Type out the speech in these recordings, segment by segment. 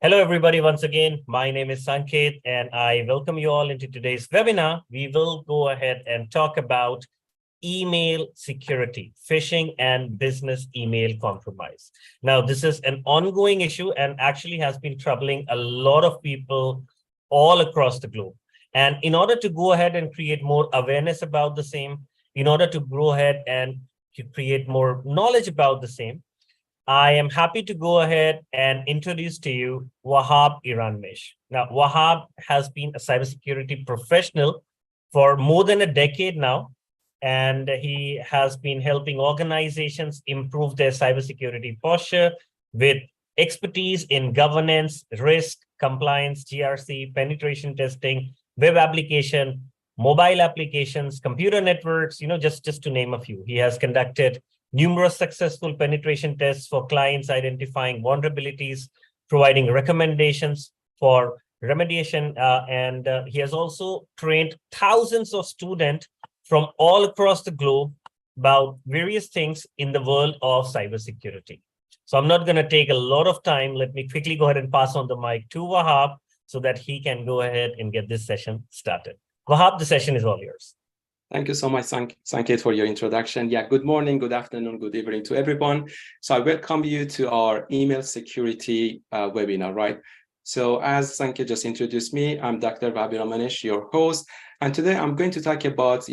Hello, everybody. Once again, my name is Sanket, and I welcome you all into today's webinar. We will go ahead and talk about email security, phishing, and business email compromise. Now, this is an ongoing issue and actually has been troubling a lot of people all across the globe. And in order to go ahead and create more awareness about the same, in order to go ahead and to create more knowledge about the same, I am happy to go ahead and introduce to you Wahab Iranmesh. Now, Wahab has been a cybersecurity professional for more than a decade now, and he has been helping organizations improve their cybersecurity posture with expertise in governance, risk, compliance, GRC, penetration testing, web application, mobile applications, computer networks, just to name a few. He has conducted numerous successful penetration tests for clients identifying vulnerabilities, providing recommendations for remediation, and he has also trained thousands of students from all across the globe about various things in the world of cybersecurity. So I'm not going to take a lot of time. Let me quickly go ahead and pass on the mic to Wahab so that he can go ahead and get this session started. Wahab, the session is all yours. Thank you so much, Sanket, for your introduction. Yeah, good morning, good afternoon, good evening to everyone. So I welcome you to our email security webinar, right? So as Sanket just introduced me, I'm Dr. Wahab Iranmesh, your host. And today I'm going to talk about,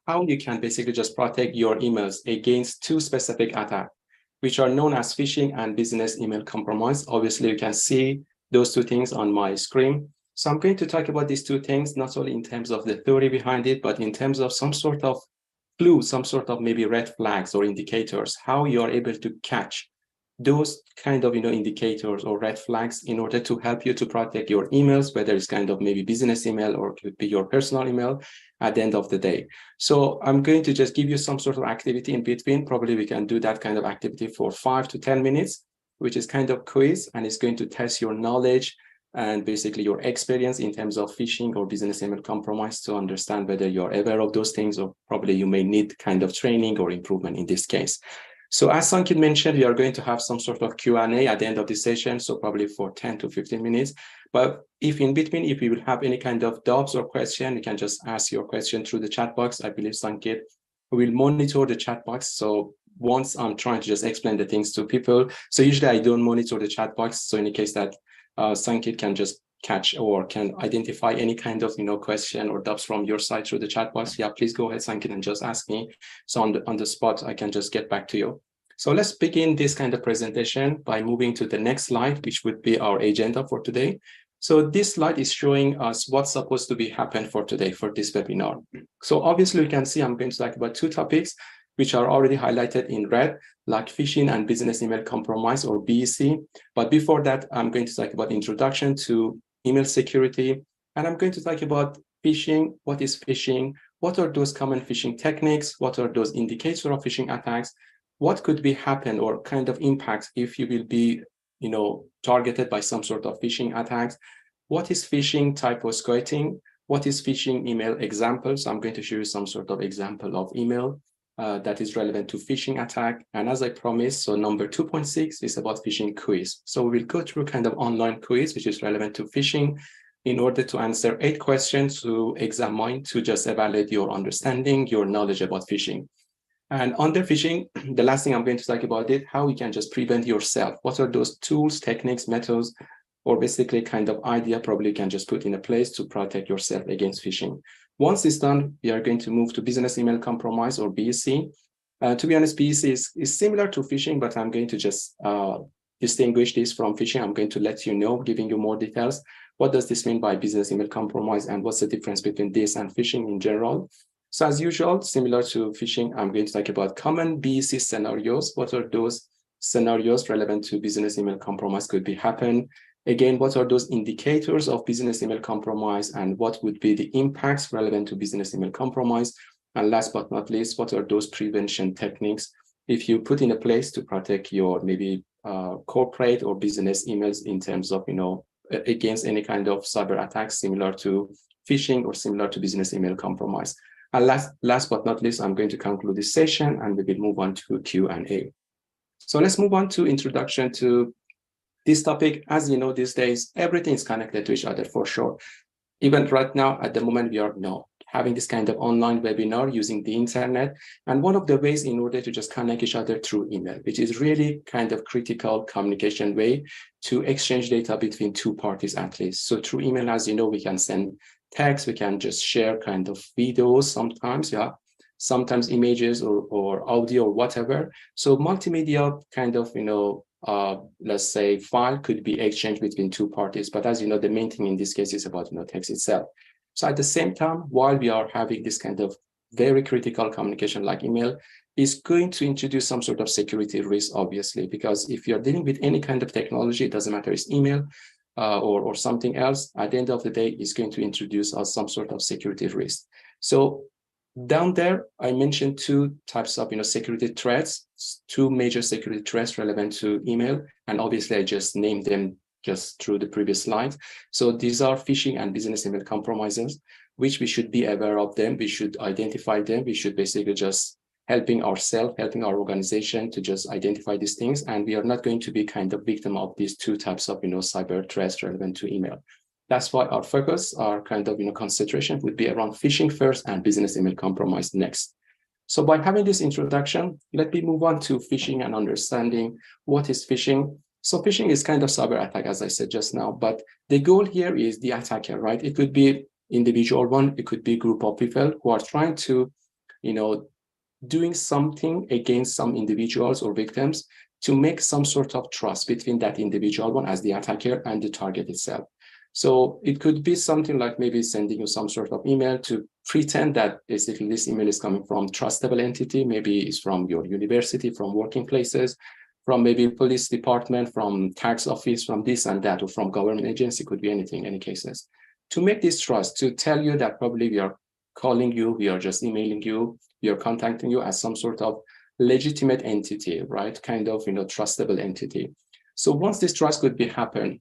how you can basically just protect your emails against two specific attacks, which are known as phishing and business email compromise. Obviously, you can see those two things on my screen. So I'm going to talk about these two things, not only in terms of the theory behind it, but in terms of some sort of clue, some sort of maybe red flags or indicators, how you are able to catch those kind of, indicators or red flags in order to help you to protect your emails, whether it's kind of maybe business email or could be your personal email at the end of the day. So I'm going to just give you some sort of activity in between. Probably we can do that kind of activity for 5 to 10 minutes, which is kind of quiz, and it's going to test your knowledge and basically your experience in terms of phishing or business email compromise to understand whether you're aware of those things or probably you may need kind of training or improvement in this case. So as Sanket mentioned, we are going to have some sort of Q&A at the end of the session, so probably for 10 to 15 minutes. But if in between, if you will have any kind of doubts or question, you can just ask your question through the chat box. I believe Sanket will monitor the chat box. So once I'm trying to just explain the things to people, so usually I don't monitor the chat box. So in the case that Sanket can just catch or can identify any kind of question or doubts from your side through the chat box, yeah, please go ahead, Sanket, and just ask me. So on the spot, I can just get back to you. So let's begin this kind of presentation by moving to the next slide, which would be our agenda for today. So this slide is showing us what's supposed to be happen for today for this webinar. So obviously you can see I'm going to talk about two topics, which are already highlighted in red, like phishing and business email compromise or BEC. But before that, I'm going to talk about introduction to email security. And I'm going to talk about phishing. What is phishing? What are those common phishing techniques? What are those indicators of phishing attacks? What could be happen or kind of impact if you will be, targeted by some sort of phishing attacks? What is phishing typo-squatting? What is phishing email example? So I'm going to show you some sort of example of email that is relevant to phishing attack. And as I promised, so number 2.6 is about phishing quiz. So we will go through kind of online quiz, which is relevant to phishing in order to answer 8 questions to examine, to just evaluate your understanding, your knowledge about phishing. And under phishing, the last thing I'm going to talk about it, how you can just prevent yourself. What are those tools, techniques, methods, or basically kind of idea probably you can just put in a place to protect yourself against phishing. Once it's done, we are going to move to business email compromise or BEC. To be honest, BEC is similar to phishing, but I'm going to just distinguish this from phishing. I'm going to let you know, giving you more details. What does this mean by business email compromise and what's the difference between this and phishing in general? So as usual, similar to phishing, I'm going to talk about common BEC scenarios. What are those scenarios relevant to business email compromise could be happen? Again, what are those indicators of business email compromise and what would be the impacts relevant to business email compromise? And last but not least, what are those prevention techniques if you put in a place to protect your maybe corporate or business emails in terms of, against any kind of cyber attacks similar to phishing or similar to business email compromise. And last but not least, I'm going to conclude this session and we will move on to Q&A. So let's move on to introduction to This topic, as you know, these days, everything is connected to each other for sure. Even right now, at the moment, we are having this kind of online webinar using the internet. And one of the ways in order to just connect each other through email, which is really kind of critical communication way to exchange data between two parties at least. So through email, as you know, we can send text, we can just share kind of videos sometimes, sometimes images or audio or whatever. So multimedia kind of, let's say file could be exchanged between two parties. But as you know, the main thing in this case is about text itself. So at the same time, while we are having this kind of very critical communication like email, is going to introduce some sort of security risk, obviously, because if you're dealing with any kind of technology, it doesn't matter, it's email or something else, at the end of the day, it's going to introduce us some sort of security risk. So down there, I mentioned two types of security threats, two major security threats relevant to email. And obviously, I just named them just through the previous slides. So these are phishing and business email compromises, which we should be aware of them. We should identify them. We should basically just helping ourselves, helping our organization to just identify these things. And we are not going to be kind of victim of these two types of cyber threats relevant to email. That's why our focus, our kind of concentration would be around phishing first and business email compromise next. So by having this introduction, let me move on to phishing and understanding what is phishing. So phishing is kind of cyber attack, as I said just now, but the goal here is the attacker, right? It could be individual one, it could be a group of people who are trying to, doing something against some individuals or victims to make some sort of trust between that individual one as the attacker and the target itself. So it could be something like maybe sending you some sort of email to pretend that basically this email is coming from trustable entity, maybe it's from your university, from working places, from maybe police department, from tax office, from this and that, or from government agency, could be anything, any cases. To make this trust, to tell you that probably we are calling you, we are just emailing you, we are contacting you as some sort of legitimate entity, right? Kind of, trustable entity. So once this trust could be happen,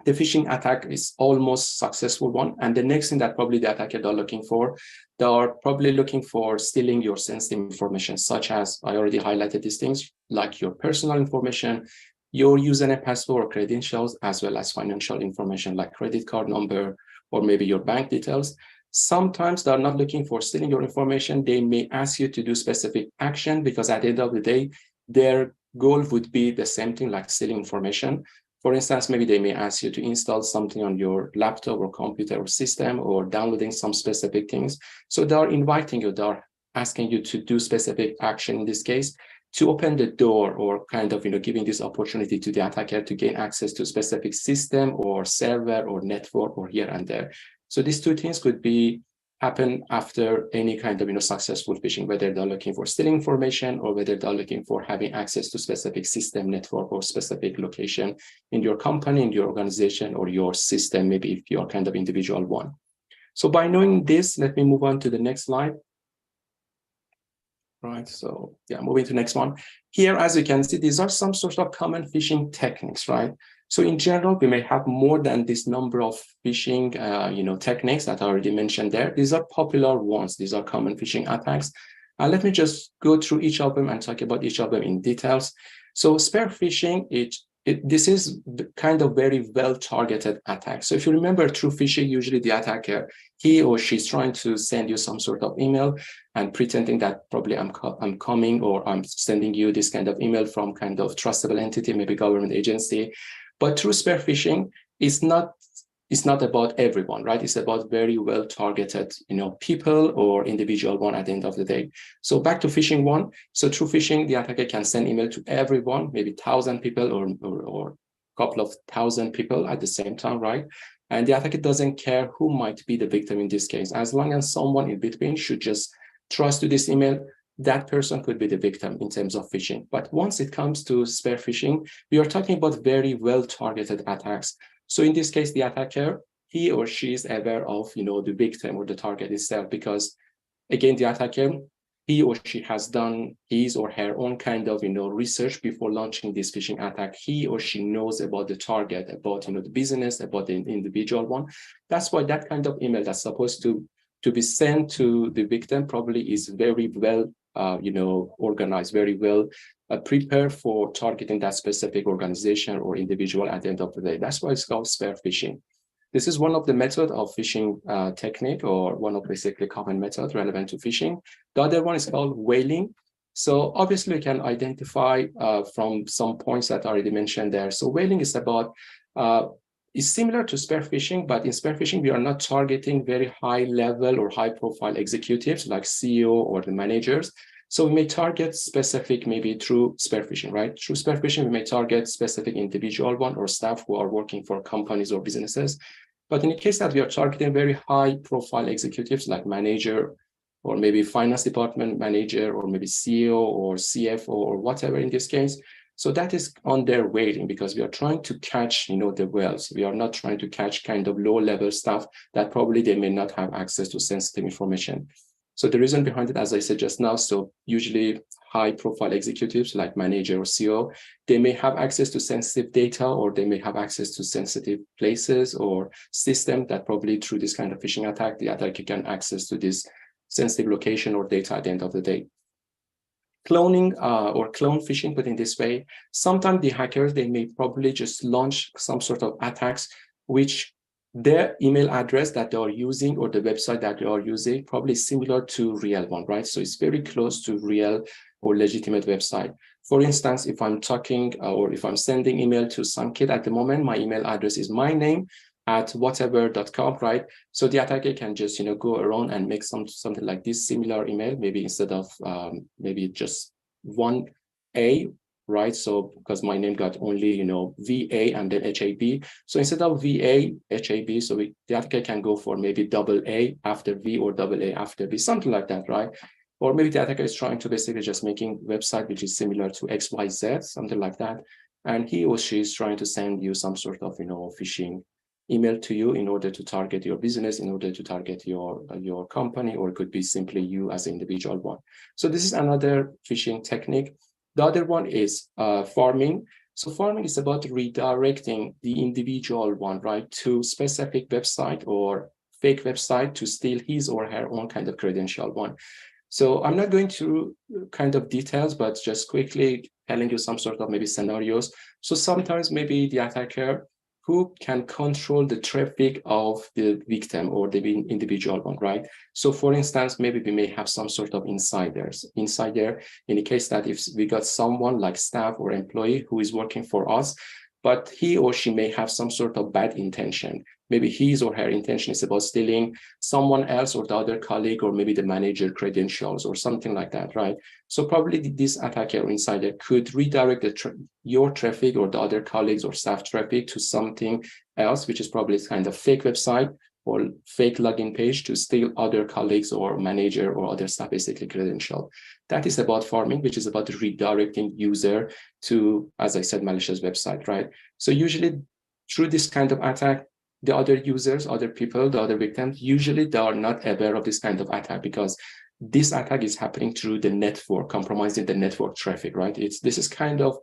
the phishing attack is almost successful one. And the next thing that probably the attacker are looking for, they are probably looking for stealing your sensitive information, such as I already highlighted these things, like your personal information, your username, password, or credentials, as well as financial information like credit card number, or maybe your bank details. Sometimes they're not looking for stealing your information. They may ask you to do specific action because at the end of the day, their goal would be the same thing like stealing information. For instance, maybe they may ask you to install something on your laptop or computer or system or downloading some specific things. So they are inviting you, they are asking you to do specific action in this case to open the door or kind of, giving this opportunity to the attacker to gain access to a specific system or server or network or here and there. So these two things could be happen after any kind of successful phishing, whether they're looking for stealing information or whether they're looking for having access to specific system, network, or specific location in your company, in your organization, or your system, maybe if you're kind of individual one. So by knowing this, let me move on to the next slide. Right, so yeah, moving to the next one. Here, as you can see, these are some sort of common phishing techniques, right? So in general, we may have more than this number of phishing, techniques that I already mentioned there. These are popular ones. These are common phishing attacks. Let me just go through each of them and talk about each of them in details. So spear phishing, this is kind of very well-targeted attack. So if you remember, through phishing, usually the attacker, he or she's trying to send you some sort of email and pretending that probably I'm coming or I'm sending you this kind of email from kind of trustable entity, maybe government agency. But through spear phishing, it's not about everyone, right? It's about very well targeted, people or individual one at the end of the day. So back to phishing one. So through phishing, the attacker can send email to everyone, maybe 1,000 people or a couple of thousand people at the same time, right? And the attacker doesn't care who might be the victim in this case. As long as someone in between should just trust to this email, that person could be the victim in terms of phishing. But once it comes to spear phishing, we are talking about very well-targeted attacks. So in this case, the attacker, he or she is aware of, the victim or the target itself, because again, the attacker, he or she has done his or her own kind of, research before launching this phishing attack. He or she knows about the target, about, the business, about the individual one. That's why that kind of email that's supposed to be sent to the victim probably is very well organized very well, prepare for targeting that specific organization or individual at the end of the day. That's why it's called spear phishing. This is one of the method of phishing technique, or one of basically common methods relevant to phishing. The other one is called whaling. So obviously you can identify from some points that I already mentioned there. So whaling is about, is similar to spear phishing, but in spear phishing, we are not targeting very high level or high profile executives like CEO or the managers. So we may target specific, maybe through spear phishing, right? Through spear phishing, we may target specific individual one or staff who are working for companies or businesses. But in the case that we are targeting very high profile executives like manager, or maybe finance department manager, or maybe CEO or CFO or whatever in this case. So that is on their waiting, because we are trying to catch, the whales. We are not trying to catch kind of low level stuff that probably they may not have access to sensitive information. So the reason behind it, as I said just now, so usually high profile executives like manager or CEO, they may have access to sensitive data, or they may have access to sensitive places or system that probably through this kind of phishing attack, the attacker can access to this sensitive location or data at the end of the day. Cloning or clone phishing, put in this way, sometimes the hackers, they may probably just launch some sort of attacks which their email address that they are using or the website that they are using probably similar to real one, right? So it's very close to real or legitimate website. For instance, if I'm talking or if I'm sending email to Sanket at the moment, my email address is my name at whatever.com, right? So the attacker can just, go around and make something like this similar email, maybe instead of maybe just one A, right? So because my name got only, VA and then HAB. So instead of VA, HAB, so the attacker can go for maybe double A after V or double A after V, something like that, right? Or maybe the attacker is trying to basically just making website which is similar to XYZ, something like that. And he or she is trying to send you some sort of, phishing email to you in order to target your business, in order to target your company, or it could be simply you as an individual one. So this is another phishing technique. The other one is farming. So farming is about redirecting the individual one, right, to specific website or fake website to steal his or her own kind of credential one. So I'm not going to kind of details, but just quickly telling you some sort of maybe scenarios. So sometimes maybe the attacker who can control the traffic of the victim or the individual one, right? So for instance, maybe we may have some sort of insider in the case that if we got someone like staff or employee who is working for us, but he or she may have some sort of bad intention. Maybe his or her intention is about stealing someone else or the other colleague or maybe the manager credentials or something like that, right? So probably this attacker or insider could redirect your traffic or the other colleagues or staff traffic to something else, which is probably kind of fake website or fake login page to steal other colleagues or manager or other staff basically credential. That is about farming, which is about redirecting user to, as I said, malicious website, right? So usually through this kind of attack, the other users, other people, the other victims, usually they are not aware of this kind of attack because this attack is happening through the network, compromising the network traffic, right? This is kind of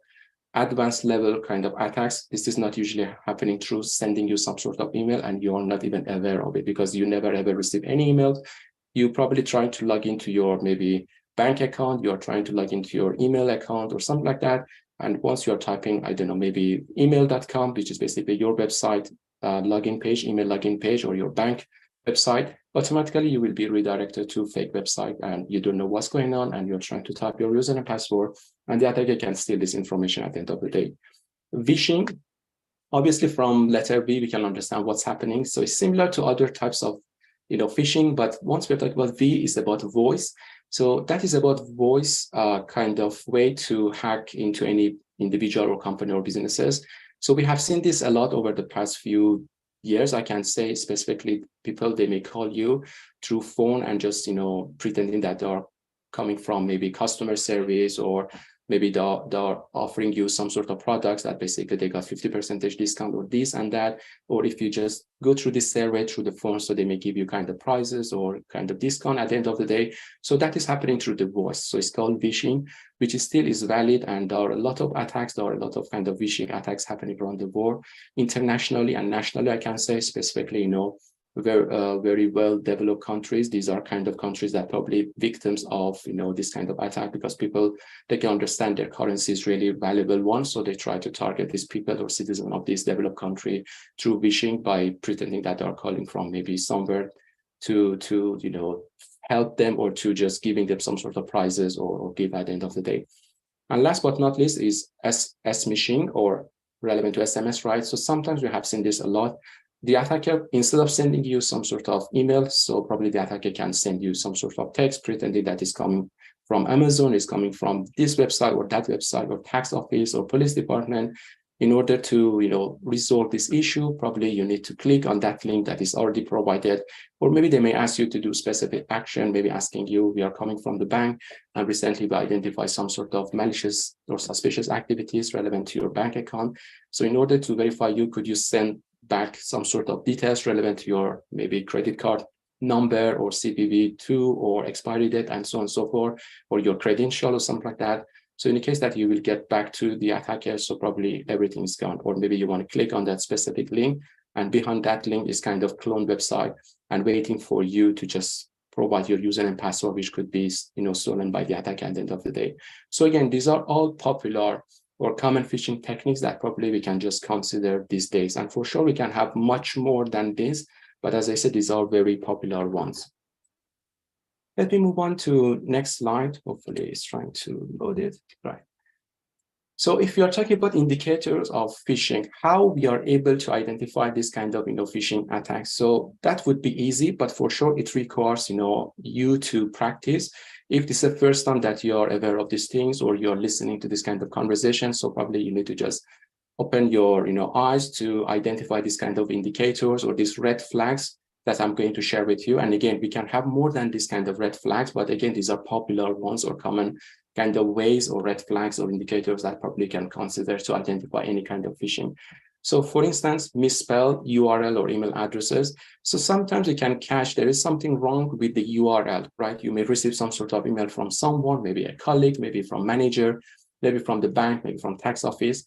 advanced level kind of attacks. This is not usually happening through sending you some sort of email and you're not even aware of it because you never ever receive any emails. You probably trying to log into your maybe bank account, you're trying to log into your email account or something like that. And once you're typing, I don't know, maybe email.com, which is basically your website login page, email login page, or your bank website, automatically you will be redirected to fake website and you don't know what's going on and you're trying to type your user and password and the attacker can steal this information at the end of the day. Phishing, obviously from letter B, we can understand what's happening. So it's similar to other types of phishing, but once we're talking about V, is about voice. So that is about voice kind of way to hack into any individual or company or businesses. So we have seen this a lot over the past few years. I can say specifically people, they may call you through phone and just, pretending that they are coming from maybe customer service or maybe they're offering you some sort of products that basically they got 50% discount or this and that. Or if you just go through this survey through the phone, so they may give you kind of prizes or kind of discount at the end of the day. So that is happening through the voice. So it's called phishing, which is still is valid. And there are a lot of attacks. There are a lot of kind of phishing attacks happening around the world, internationally and nationally, I can say specifically, very well developed countries. These are kind of countries that probably victims of this kind of attack, because people, they can understand their currency is really valuable one, so they try to target these people or citizens of this developed country through phishing by pretending that they are calling from maybe somewhere to help them, or to just giving them some sort of prizes or give at the end of the day. And last but not least is phishing, or relevant to SMS, right? So sometimes we have seen this a lot. The attacker, instead of sending you some sort of email, so probably the attacker can send you some sort of text pretending that is coming from Amazon, is coming from this website or that website or tax office or police department. In order to resolve this issue, probably you need to click on that link that is already provided, or maybe they may ask you to do specific action, maybe asking you, we are coming from the bank and recently we identify some sort of malicious or suspicious activities relevant to your bank account. So in order to verify you, could you send back some sort of details relevant to your maybe credit card number or CVV2 or expiry date and so on and so forth, or your credential or something like that. So in the case that you will get back to the attacker, so probably everything is gone, or maybe you want to click on that specific link, and behind that link is kind of clone website and waiting for you to just provide your username and password, which could be stolen by the attacker at the end of the day. So again, these are all popular or common phishing techniques that probably we can just consider these days. And for sure, we can have much more than this, but as I said, these are very popular ones. Let me move on to next slide. Hopefully it's trying to load it. Right. So if you are talking about indicators of phishing, how we are able to identify this kind of phishing attacks. So that would be easy, but for sure it requires you to practice. If this is the first time that you are aware of these things, or you're listening to this kind of conversation, so probably you need to just open your eyes to identify these kind of indicators or these red flags that I'm going to share with you. And again, we can have more than this kind of red flags, but again, these are popular ones or common kind of ways or red flags or indicators that probably can consider to identify any kind of phishing. So for instance, misspelled URL or email addresses. So sometimes you can catch there is something wrong with the URL, right? You may receive some sort of email from someone, maybe a colleague, maybe from manager, maybe from the bank, maybe from tax office.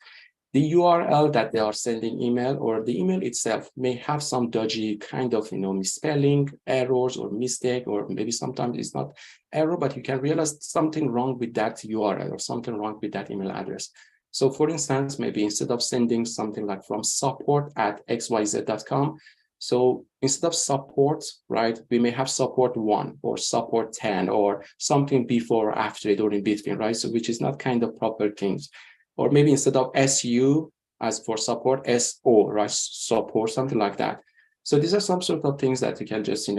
The URL that they are sending email, or the email itself, may have some dodgy kind of misspelling, errors or mistake, or maybe sometimes it's not error, but you can realize something wrong with that URL or something wrong with that email address. So for instance, maybe instead of sending something like from support@xyz.com, so instead of support, right, we may have support 1 or support 10 or something before or after it or in between, right? So which is not kind of proper things. Or maybe instead of SU as for support, SO, right? Support, something like that. So these are some sort of things that you can just,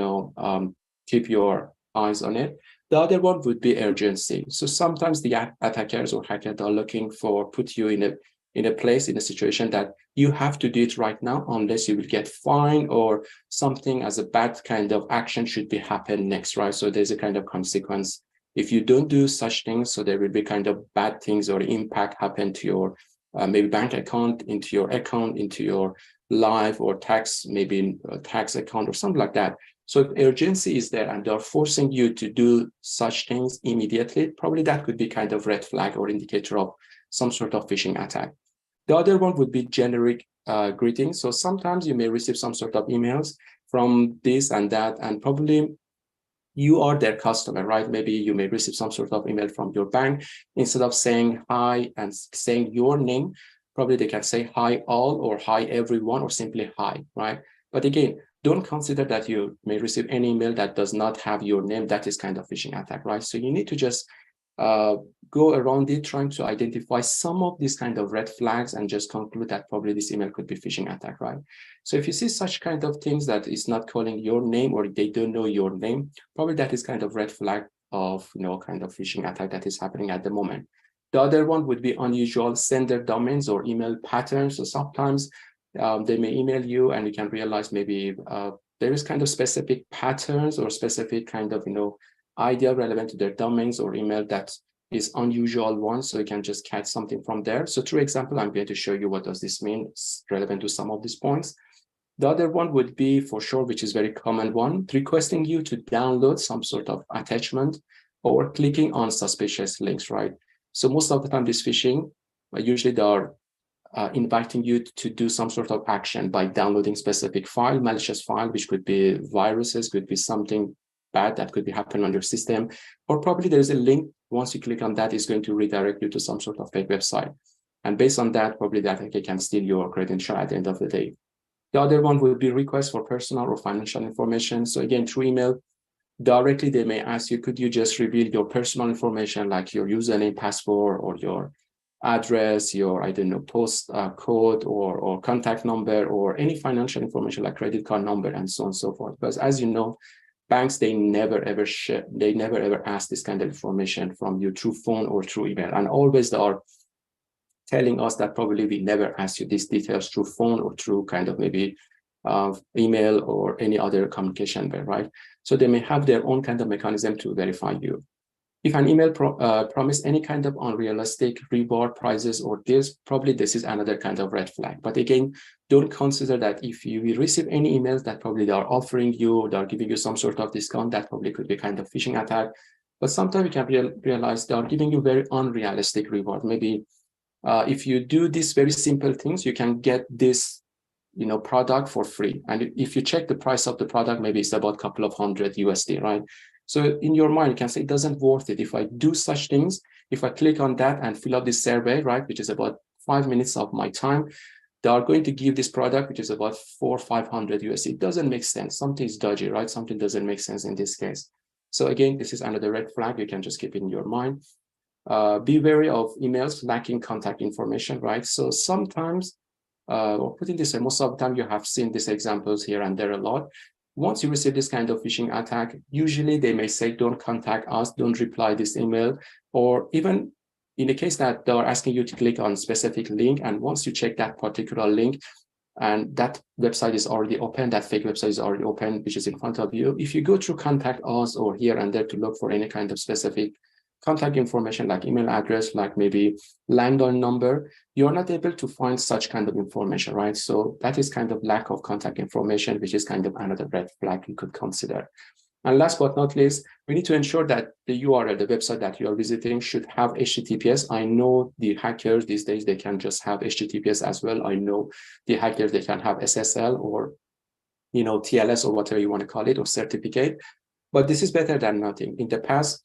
keep your eyes on it. The other one would be urgency. So sometimes the attackers or hackers are looking for put you in a place, in a situation that you have to do it right now, unless you will get fined or something as a bad kind of action should be happen next, right? So there's a kind of consequence. If you don't do such things, so there will be kind of bad things or impact happen to your maybe bank account, into your life or tax, maybe tax account or something like that. So if urgency is there and they're forcing you to do such things immediately, probably that could be kind of red flag or indicator of some sort of phishing attack. The other one would be generic greetings. So sometimes you may receive some sort of emails from this and that, and probably you are their customer, right? Maybe you may receive some sort of email from your bank. Instead of saying hi and saying your name, probably they can say hi all or hi everyone or simply hi, right? But again, don't consider that you may receive any email that does not have your name. That is kind of phishing attack, right? So you need to just go around it, trying to identify some of these kind of red flags and just conclude that probably this email could be phishing attack, right? So if you see such kind of things that is not calling your name or they don't know your name, probably that is kind of red flag of kind of phishing attack that is happening at the moment. The other one would be unusual sender domains or email patterns. So sometimes they may email you and you can realize maybe there is kind of specific patterns or specific kind of idea relevant to their domains or email that is unusual one, so you can just catch something from there. So through example, I'm going to show you what does this mean. It's relevant to some of these points. The other one would be for sure, which is very common one, requesting you to download some sort of attachment or clicking on suspicious links, right? So most of the time this phishing, usually they are inviting you to do some sort of action by downloading specific file, malicious file, which could be viruses, could be something bad that could be happening on your system, or probably there's a link. Once you click on that, it's going to redirect you to some sort of fake website. And based on that, probably the attacker can steal your credential at the end of the day. The other one would be requests for personal or financial information. So again, through email, directly they may ask you, could you just reveal your personal information, like your username, password, or your address, your, I don't know, post code or contact number, or any financial information like credit card number and so on and so forth. Because as you know, banks, they never ever ask this kind of information from you through phone or through email. And always they are telling us that probably we never ask you these details through phone or through kind of maybe email or any other communication way, right? So they may have their own kind of mechanism to verify you. If an email promise any kind of unrealistic reward, prizes, or deals, probably this is another kind of red flag. But again, don't consider that if you receive any emails that probably they are offering you, they are giving you some sort of discount, that probably could be kind of phishing attack. But sometimes you can realize they are giving you very unrealistic reward. Maybe if you do these very simple things, you can get this product for free. And if you check the price of the product, maybe it's about a couple of hundred USD, right? So in your mind, you can say it doesn't worth it. If I do such things, if I click on that and fill out this survey, right, which is about 5 minutes of my time, they are going to give this product, which is about 400 or 500 USD. It doesn't make sense. Something is dodgy, right? Something doesn't make sense in this case. So again, this is another red flag. You can just keep it in your mind. Be wary of emails lacking contact information, right? So sometimes, or putting this way, most of the time you have seen these examples here and there a lot. Once you receive this kind of phishing attack, usually they may say, don't contact us, don't reply this email, or even in the case that they are asking you to click on specific link, and once you check that particular link, and that website is already open, that fake website is already open, which is in front of you. If you go through contact us or here and there to look for any kind of specific contact information like email address, like maybe landline number, you're not able to find such kind of information, right? So that is kind of lack of contact information, which is kind of another red flag you could consider. And last but not least, we need to ensure that the URL, the website that you are visiting, should have HTTPS. I know the hackers these days, they can just have HTTPS as well. I know the hackers, they can have SSL or TLS or whatever you want to call it, or certificate. But this is better than nothing. In the past,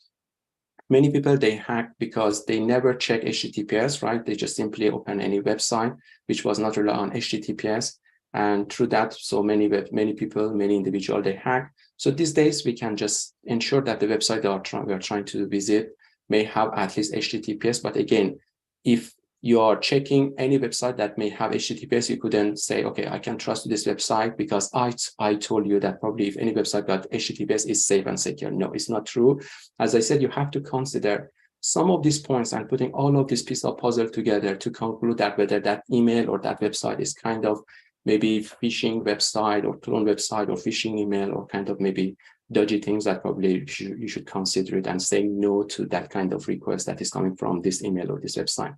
many people, they hack because they never check HTTPS, right? They just simply open any website, which was not rely on HTTPS. And through that, so many people, many individuals, they hack. So these days, we can just ensure that the website we are trying to visit may have at least HTTPS. But again, if you are checking any website that may have HTTPS, you couldn't say, okay, I can trust this website because I told you that probably if any website got HTTPS is safe and secure. No, it's not true. As I said, you have to consider some of these points and putting all of this piece of puzzle together to conclude that whether that email or that website is kind of maybe phishing website or clone website or phishing email or kind of maybe dodgy things that probably you should consider it and say no to that kind of request that is coming from this email or this website.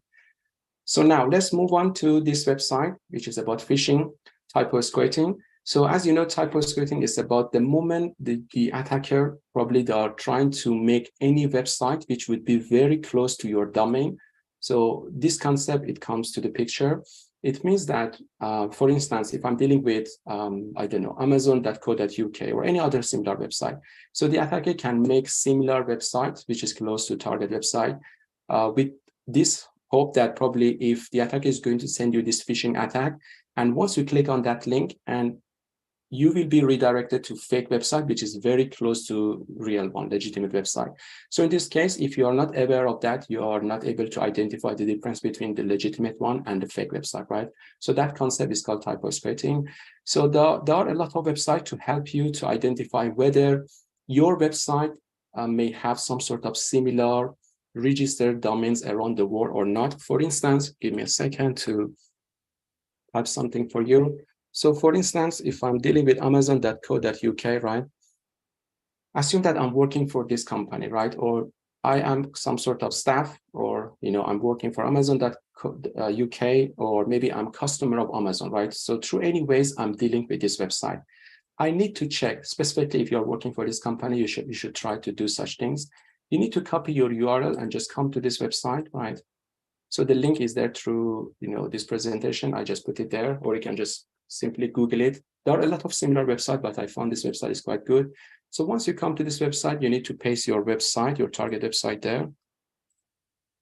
So now let's move on to this website, which is about phishing, typo squatting. So as you know, typo squatting is about the moment the attacker probably they are trying to make any website which would be very close to your domain. So this concept, it comes to the picture. It means that, for instance, if I'm dealing with, I don't know, Amazon.co.uk or any other similar website. So the attacker can make similar websites, which is close to target website, with this hope that probably if the attacker is going to send you this phishing attack, and once you click on that link, and you will be redirected to fake website, which is very close to real one, legitimate website. So in this case, if you are not aware of that, you are not able to identify the difference between the legitimate one and the fake website, right? So that concept is called typo squatting. So there are a lot of websites to help you to identify whether your website may have some sort of similar registered domains around the world or not. For instance, give me a second to type something for you. So for instance, if I'm dealing with Amazon.co.uk, right? Assume that I'm working for this company, right? Or I am some sort of staff, or I'm working for Amazon.co.uk, or maybe I'm customer of Amazon, right? So through any ways, I'm dealing with this website. I need to check, specifically if you're working for this company, you should try to do such things. You need to copy your URL and just come to this website, right? So the link is there through, this presentation. I just put it there, or you can just simply Google it. There are a lot of similar websites, but I found this website is quite good. So once you come to this website, you need to paste your website, your target website there,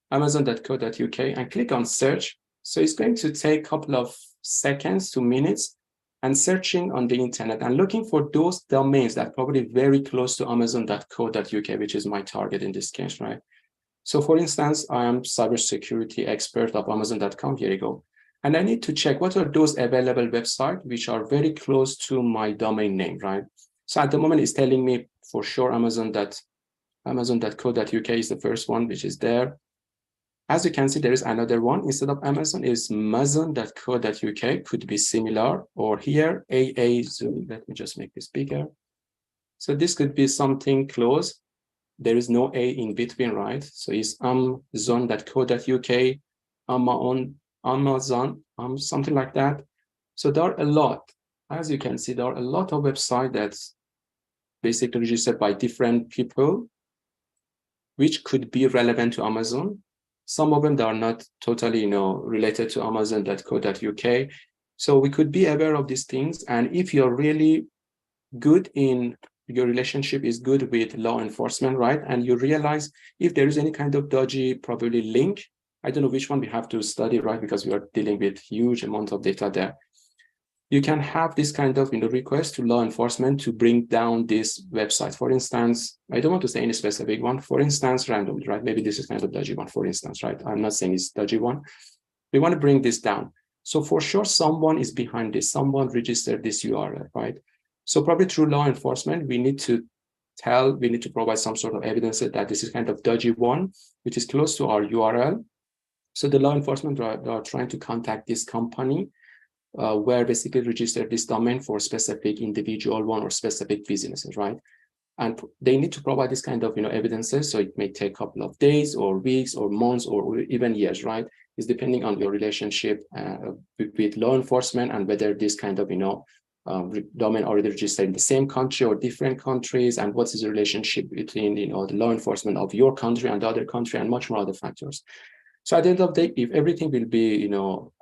amazon.co.uk, and click on search. So it's going to take a couple of seconds to minutes and searching on the internet and looking for those domains that are probably very close to amazon.co.uk, which is my target in this case, right? So for instance, I am cybersecurity expert of amazon.com. Here you go. And I need to check what are those available websites which are very close to my domain name, right? So at the moment, it's telling me for sure amazon.co.uk is the first one, which is there. As you can see, there is another one instead of Amazon is amazon.co.uk, could be similar, or here AA Zoom. Let me just make this bigger. So this could be something close. There is no A in between, right? So it's amazon.co.uk, Amazon, something like that. So there are a lot. As you can see, there are a lot of websites that's basically registered by different people, which could be relevant to Amazon. Some of them that are not totally, related to amazon.co.uk. So we could be aware of these things. And if you're really good in your relationship is good with law enforcement, right? And you realize if there is any kind of dodgy, probably link, I don't know which one we have to study, right? Because we are dealing with huge amount of data there. You can have this kind of request to law enforcement to bring down this website. For instance, I don't want to say any specific one. For instance, randomly, right? Maybe this is kind of dodgy one, for instance, right? I'm not saying it's dodgy one. We want to bring this down. So for sure, someone is behind this. Someone registered this URL, right? So probably through law enforcement, we need to provide some sort of evidence that this is kind of dodgy one, which is close to our URL. So the law enforcement are trying to contact this company where basically register this domain for specific individual one or specific businesses, right? And they need to provide this kind of evidences. So it may take a couple of days or weeks or months or even years, right? It's depending on your relationship with law enforcement and whether this kind of domain already registered in the same country or different countries, and what is the relationship between the law enforcement of your country and the other country, and much more other factors. So at the end of the day, if everything will be,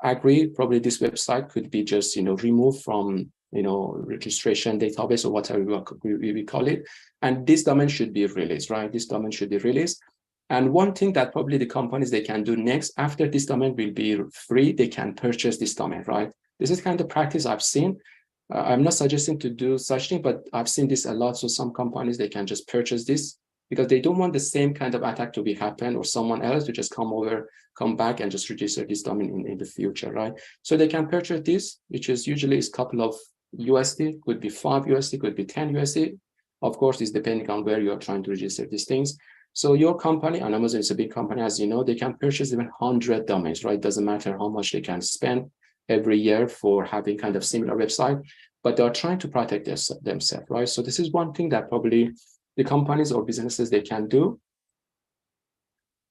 agreed, probably this website could be just, removed from, registration database or whatever we call it. And this domain should be released, right? This domain should be released. And one thing that probably the companies, they can do next, after this domain will be free, they can purchase this domain, right? This is kind of practice I've seen. I'm not suggesting to do such thing, but I've seen this a lot. So some companies, they can just purchase this because they don't want the same kind of attack to be happen or someone else to just come back and just register this domain in the future, right? So they can purchase this, which is usually is a couple of USD, could be 5 USD, could be 10 USD. Of course, it's depending on where you're trying to register these things. So your company, and Amazon is a big company, as you know, they can purchase even 100 domains, right? Doesn't matter how much they can spend every year for having kind of similar website, but they're trying to protect themselves, right? So this is one thing that probably the companies or businesses, they can do.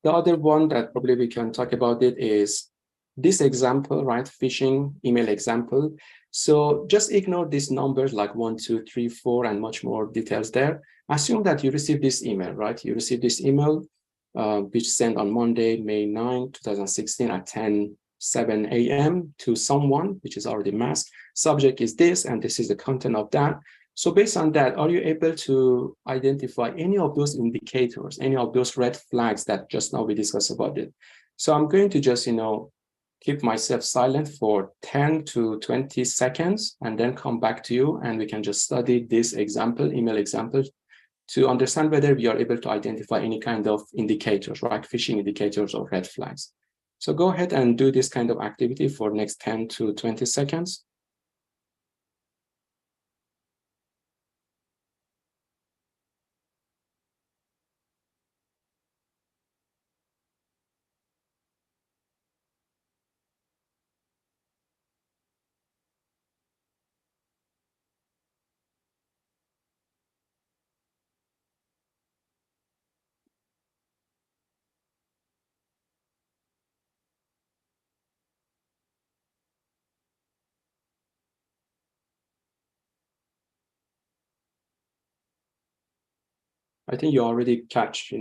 The other one that probably we can talk about it is this example, right? Phishing email example. So just ignore these numbers like 1, 2, 3, 4, and much more details there. Assume that you received this email, right? You received this email, which sent on Monday, May 9, 2016 at 10:07 a.m. to someone, which is already masked. Subject is this, and this is the content of that. So based on that, are you able to identify any of those indicators, any of those red flags that just now we discussed about it? So I'm going to just, keep myself silent for 10 to 20 seconds and then come back to you, and we can just study this example, email example, to understand whether we are able to identify any kind of indicators, right? Phishing indicators or red flags. So go ahead and do this kind of activity for next 10 to 20 seconds. I think you already catch,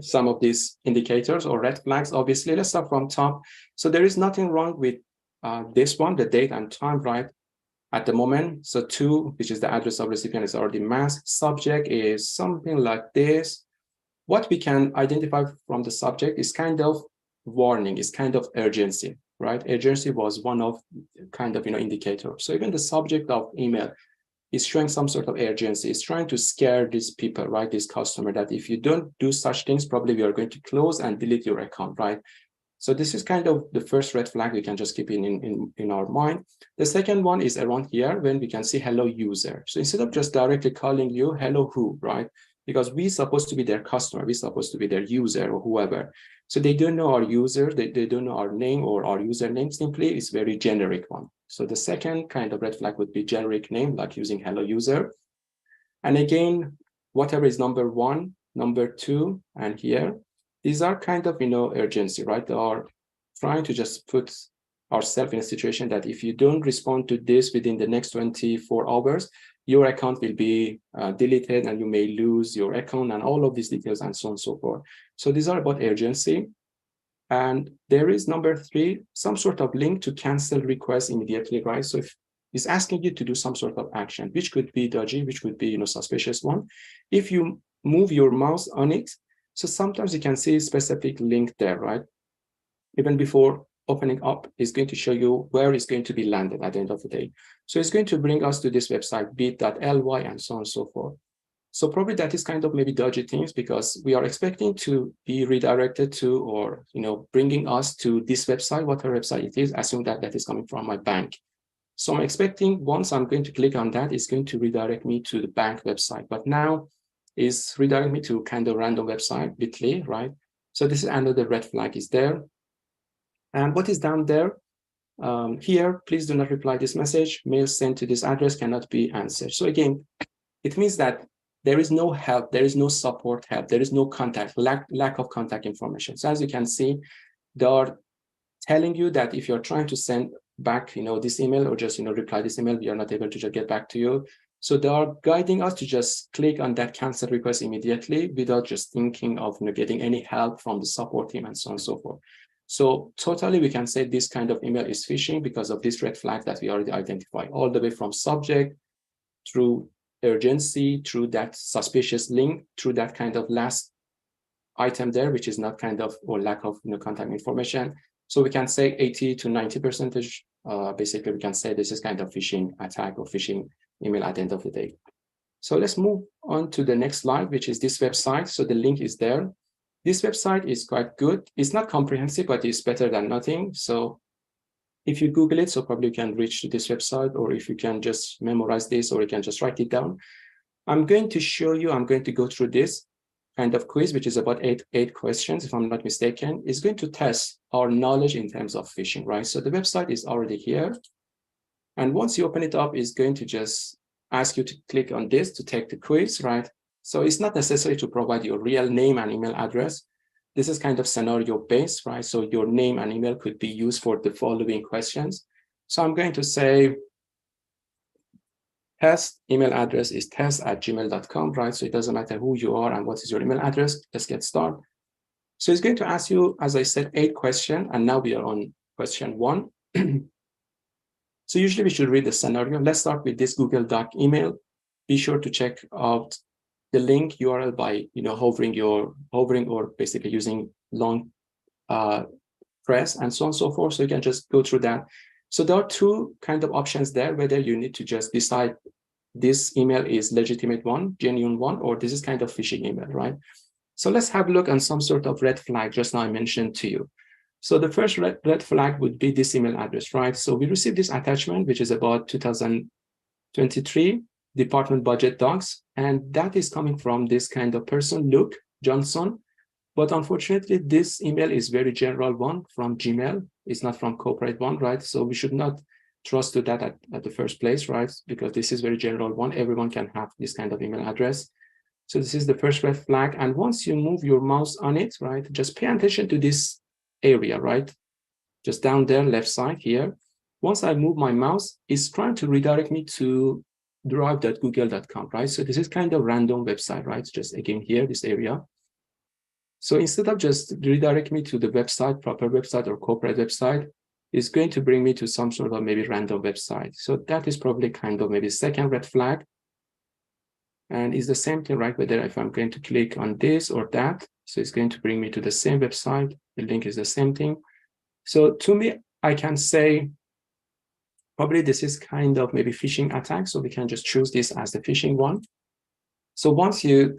some of these indicators or red flags. Obviously, let's start from top. So there is nothing wrong with this one, the date and time, right? At the moment. So 2, which is the address of recipient, is already masked. Subject is something like this. What we can identify from the subject is kind of warning, is kind of urgency, right? Urgency was one of kind of, indicator. So even the subject of email is showing some sort of urgency. It's trying to scare these people, right? This customer, that if you don't do such things, probably we are going to close and delete your account, right? So this is kind of the first red flag we can just keep in our mind. The second one is around here when we can see hello user. So instead of just directly calling you hello who, right? Because we're supposed to be their customer, we're supposed to be their user or whoever. So they don't know our user, they don't know our name or our username. Simply it's very generic one. So the second kind of red flag would be generic name, like using hello user. And again, whatever is number 1, number 2, and here, these are kind of, urgency, right? They are trying to just put ourselves in a situation that if you don't respond to this within the next 24 hours, your account will be deleted and you may lose your account and all of these details and so on and so forth. So these are about urgency. And there is number 3, some sort of link to cancel request immediately, right? So if it's asking you to do some sort of action, which could be dodgy, which could be, suspicious one. If you move your mouse on it, so sometimes you can see a specific link there, right? Even before opening up, it's going to show you where it's going to be landed at the end of the day. So it's going to bring us to this website, bit.ly, and so on and so forth. So probably that is kind of maybe dodgy things because we are expecting to be redirected to, or, bringing us to this website, whatever website it is, assume that that is coming from my bank. So I'm expecting once I'm going to click on that, it's going to redirect me to the bank website. But now it's redirecting me to kind of random website, Bitly, right? So this is another red flag is there. And what is down there? Here, please do not reply this message. Mail sent to this address cannot be answered. So again, it means that there is no help, there is no support help, there is no contact, lack of contact information. So as you can see, they are telling you that if you're trying to send back, this email or just, reply this email, we are not able to just get back to you. So they are guiding us to just click on that cancel request immediately without just thinking of getting any help from the support team and so on and so forth. So totally, we can say this kind of email is phishing because of this red flag that we already identified, all the way from subject through urgency, through that suspicious link, through that kind of last item there, which is not kind of, or lack of contact information. So we can say 80 to 90%, basically we can say this is kind of phishing attack or phishing email at the end of the day. So let's move on to the next slide, which is this website. So the link is there. This website is quite good. It's not comprehensive, but it's better than nothing. So if you Google it, so probably you can reach to this website, or if you can just memorize this, or you can just write it down. I'm going to show you, I'm going to go through this kind of quiz, which is about eight questions, if I'm not mistaken. It's going to test our knowledge in terms of phishing, right? So the website is already here. And once you open it up, it's going to just ask you to click on this to take the quiz, right? So it's not necessary to provide your real name and email address. This is kind of scenario based, right? So your name and email could be used for the following questions. So I'm going to say test email address is test@gmail.com, right? So it doesn't matter who you are and what is your email address. Let's get started. So it's going to ask you, as I said, 8 questions, and now we are on question 1. So usually we should read the scenario. Let's start with this Google Doc email. Be sure to check out the link URL by hovering or basically using long press and so on and so forth. So you can just go through that. So there are 2 kind of options there, whether you need to just decide this email is legitimate one, genuine one, or this is kind of phishing email, right? So let's have a look on some sort of red flag just now I mentioned to you. So the first red flag would be this email address, right? So we received this attachment, which is about 2023 department budget docs, and that is coming from this kind of person, Luke Johnson. But unfortunately, this email is very general one from Gmail. It's not from corporate one, right? So we should not trust to that at the first place, right? Because this is very general one. Everyone can have this kind of email address. So this is the first red flag. And once you move your mouse on it, right, just pay attention to this area, right? Just down there, left side here. Once I move my mouse, it's trying to redirect me to drive.google.com, right? So this is kind of random website, right? Just again here, this area. So instead of just redirect me to the website, proper website or corporate website, it's going to bring me to some sort of maybe random website. So that is probably kind of maybe second red flag. And it's the same thing, right? Whether if I'm going to click on this or that, so it's going to bring me to the same website. The link is the same thing. So to me, I can say probably this is kind of maybe phishing attack. So we can just choose this as the phishing one. So once you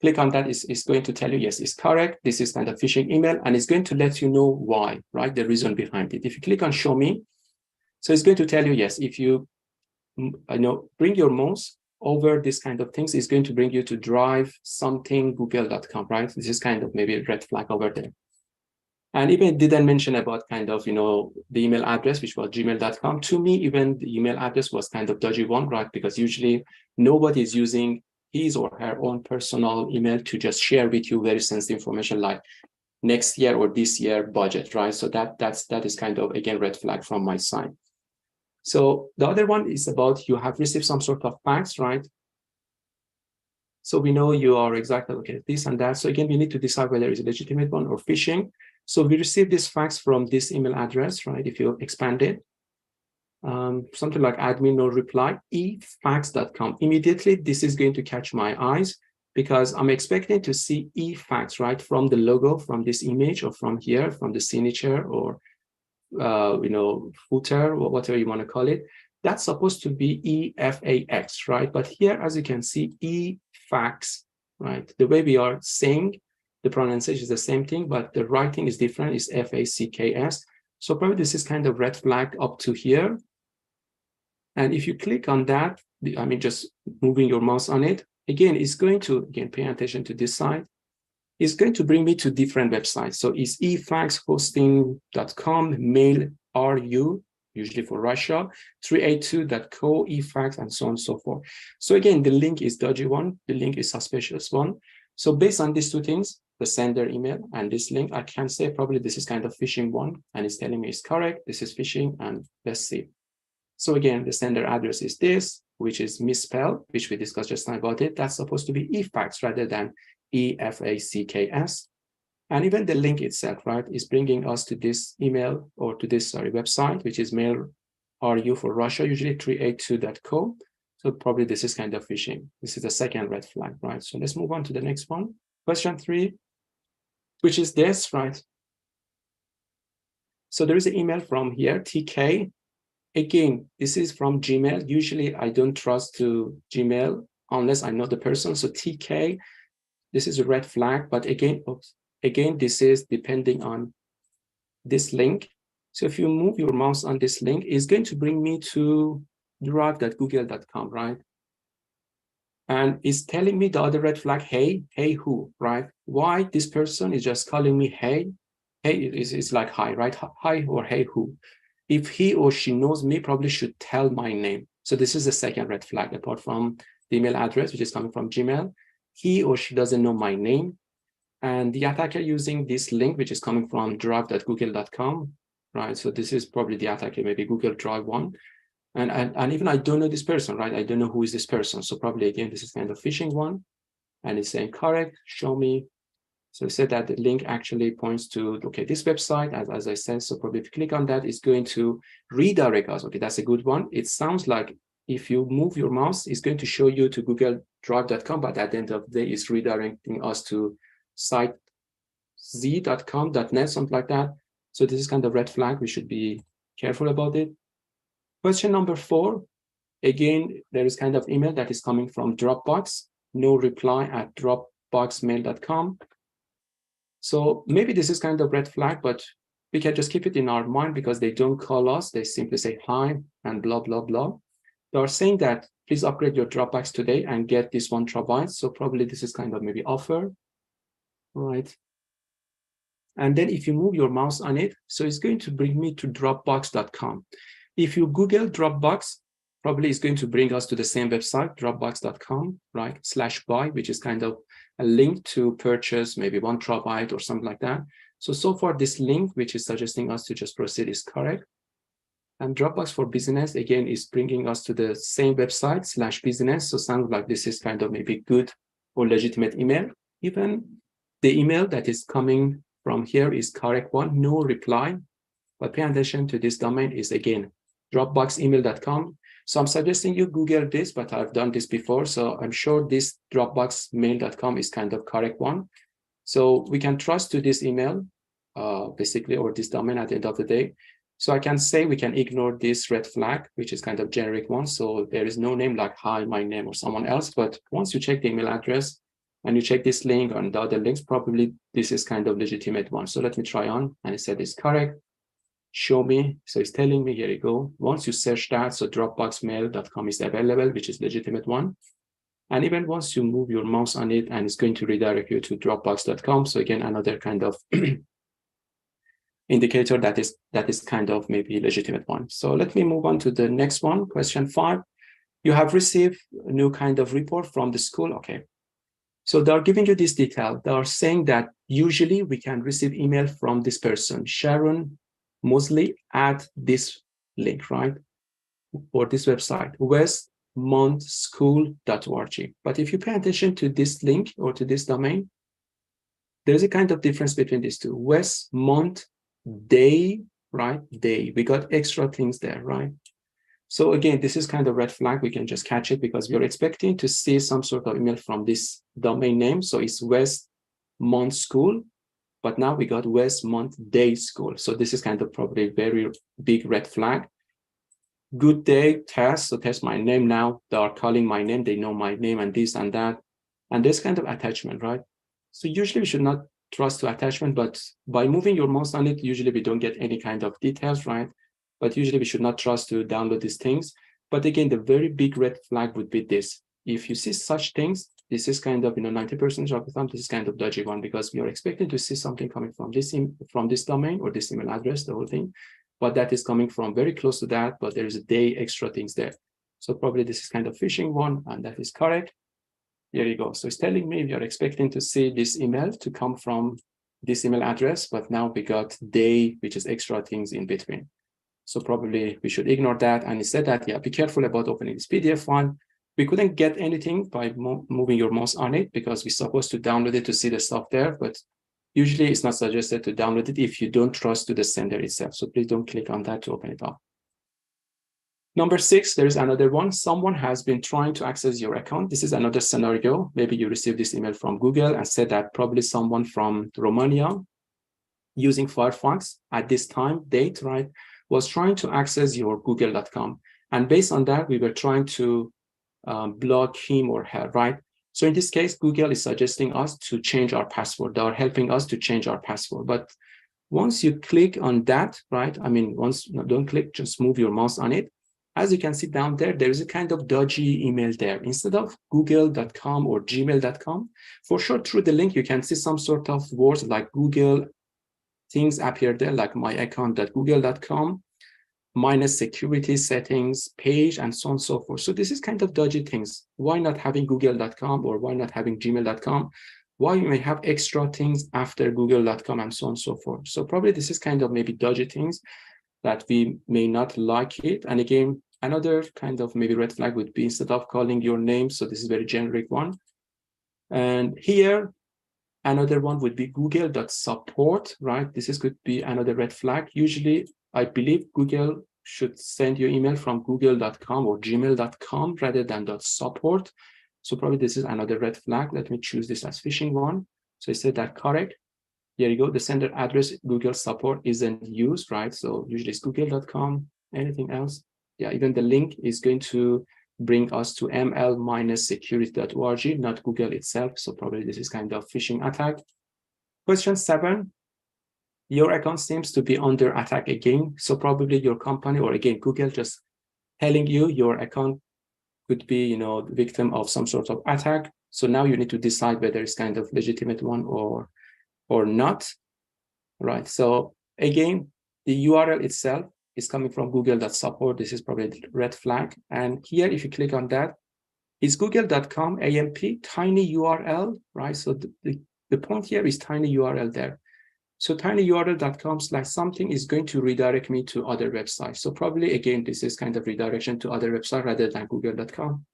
click on that, it's going to tell you, yes, it's correct. This is kind of phishing email, and it's going to let you know why, right? The reason behind it. If you click on show me, so it's going to tell you, yes, if you bring your mouse over this kind of things, it's going to bring you to drive something google.com, right? This is kind of maybe a red flag over there. And even it didn't mention about kind of, the email address, which was gmail.com. To me, even the email address was kind of dodgy one, right? Because usually nobody is using his or her own personal email to just share with you very sensitive information like next year or this year budget, right? So that is kind of, again, red flag from my side. So the other one is about you have received some sort of fax, right? So we know you are exactly okay, this and that. So again, we need to decide whether it's a legitimate one or phishing. So we received this fax from this email address, right? If you expand it, something like admin no reply, efax.com. Immediately, this is going to catch my eyes because I'm expecting to see efax, right? From the logo, from this image, or from here, from the signature, or footer, or whatever you want to call it. That's supposed to be EFAX, right? But here, as you can see, efax, right? The way we are saying the pronunciation is the same thing, but the writing is different. It's FACKS. So probably this is kind of red flag up to here. And if you click on that, just moving your mouse on it, again, it's going to, again, pay attention to this side. It's going to bring me to different websites. So it's efaxhosting.com, mail RU, usually for Russia, 382.co, efax, and so on and so forth. So again, the link is dodgy one. The link is suspicious one. So based on these two things, the sender email and this link, I can say probably this is kind of phishing one, and it's telling me it's correct. This is phishing, and let's see. So again, the sender address is this, which is misspelled, which we discussed just now about it. That's supposed to be efax rather than EFACKS. And even the link itself, right, is bringing us to this email or to this, website, which is mail RU for Russia, usually 382.co. So probably this is kind of phishing. This is the second red flag, right? So let's move on to the next one. Question 3, which is this, right? So there is an email from here, TK. Again, this is from Gmail. Usually I don't trust to Gmail unless I know the person. So TK, this is a red flag, but again, this is depending on this link. So if you move your mouse on this link, it's going to bring me to drive.google.com, right? And it's telling me the other red flag, hey who, right? Why this person is just calling me hey is like hi, right? Hi or hey who. If he or she knows me, probably should tell my name. So this is the second red flag, apart from the email address, which is coming from Gmail. He or she doesn't know my name. And the attacker using this link, which is coming from drive.google.com, right? So this is probably the attacker, maybe Google Drive one. And even I don't know this person, right? I don't know who is this person. So probably, again, this is kind of phishing one. And it's saying, correct, show me. So it said that the link actually points to, okay, this website, as I said. So probably if you click on that, it's going to redirect us. Okay, that's a good one. It sounds like if you move your mouse, it's going to show you to googledrive.com, but at the end of the day, it's redirecting us to site z.com, .net, something like that. So this is kind of red flag. We should be careful about it. Question number 4, again, there is kind of email that is coming from Dropbox, no reply at dropboxmail.com. So maybe this is kind of red flag, but we can just keep it in our mind because they don't call us. They simply say hi and blah, blah, blah. They are saying that please upgrade your Dropbox today and get this 1 terabyte. So probably this is kind of maybe offer, right? And then if you move your mouse on it, so it's going to bring me to dropbox.com. If you Google Dropbox, probably it's going to bring us to the same website, dropbox.com, right, /buy, which is kind of a link to purchase maybe 1 terabyte or something like that. So far this link, which is suggesting us to just proceed, is correct. And Dropbox for Business, again, is bringing us to the same website /business. So sounds like this is kind of maybe good or legitimate email. Even the email that is coming from here is correct one, no reply. But pay attention to this domain is again, dropboxemail.com. So I'm suggesting you Google this, but I've done this before. So I'm sure this dropboxmail.com is kind of correct one. So we can trust to this email, basically, or this domain at the end of the day. So I can say we can ignore this red flag, which is kind of generic one. So there is no name like hi, my name or someone else. But once you check the email address and you check this link and the other links, probably this is kind of legitimate one. So let me try on. And it said it's correct. Show me. So it's telling me, here you go. Once you search that, so dropboxmail.com is available, which is legitimate one. And even once you move your mouse on it, and it's going to redirect you to dropbox.com. So again, another kind of indicator that is kind of maybe legitimate one. So let me move on to the next one, question 5. You have received a new kind of report from the school. Okay. So they're giving you this detail. They are saying that usually we can receive email from this person, Sharon Mosley, at this link, right? Or this website, westmontschool.org. But if you pay attention to this link or to this domain, there's a kind of difference between these two. Westmont Day, right? Day. We got extra things there, right? So again, this is kind of red flag. We can just catch it because we're expecting to see some sort of email from this domain name. So it's Westmont School, but now we got Westmont Day School. So this is kind of probably a very big red flag. Good day, test. So test my name now. They are calling my name. They know my name and this and that. And this kind of attachment, right? So usually we should not trust to attachment, but by moving your mouse on it, usually we don't get any kind of details, right? But usually we should not trust to download these things. But again, the very big red flag would be this. If you see such things, this is kind of, 90% of the time, this is kind of dodgy one because we are expecting to see something coming from this domain or this email address, the whole thing. But that is coming from very close to that, but there is a day extra things there. So probably this is kind of phishing one, and that is correct. Here you go. So it's telling me you're expecting to see this email to come from this email address, but now we got day, which is extra things in between. So probably we should ignore that. And instead that, yeah, be careful about opening this PDF file. We couldn't get anything by moving your mouse on it because we're supposed to download it to see the stuff there, but usually it's not suggested to download it if you don't trust to the sender itself. So please don't click on that to open it up. Number 6, there's another one. Someone has been trying to access your account. This is another scenario. Maybe you received this email from Google and said that probably someone from Romania using Firefox at this time, date, right, was trying to access your google.com. And based on that, we were trying to block him or her, right? So in this case, Google is suggesting us to change our password. They are helping us to change our password. But once you click on that, right? Don't click, just move your mouse on it. As you can see down there, there is a kind of dodgy email there. Instead of google.com or gmail.com, for sure, through the link, you can see some sort of words like Google things appear there, like my account.google.com, minus security settings page, and so on and so forth. So this is kind of dodgy things. Why not having google.com or why not having gmail.com? Why you may have extra things after google.com and so on and so forth. So probably this is kind of maybe dodgy things that we may not like it. And again, another kind of maybe red flag would be instead of calling your name. So this is very generic one. And here, another one would be google.support, right? This could be another red flag. Usually, I believe Google should send you email from google.com or gmail.com rather than .support. So probably this is another red flag. Let me choose this as phishing one. So I said that correct. Here you go. The sender address Google support isn't used, right? So usually it's google.com. Anything else? Yeah, even the link is going to bring us to ml-security.org, not Google itself. So probably this is kind of phishing attack. Question 7, your account seems to be under attack again. So probably your company or again, Google just telling you your account could be, victim of some sort of attack. So now you need to decide whether it's kind of legitimate one or not, right? So again, the URL itself is coming from google.support. This is probably a red flag. And here, if you click on that, it's google.com AMP, tiny URL, right? So the point here is tiny URL there. So tinyurl.com/something is going to redirect me to other websites. So probably, again, this is kind of redirection to other website rather than google.com.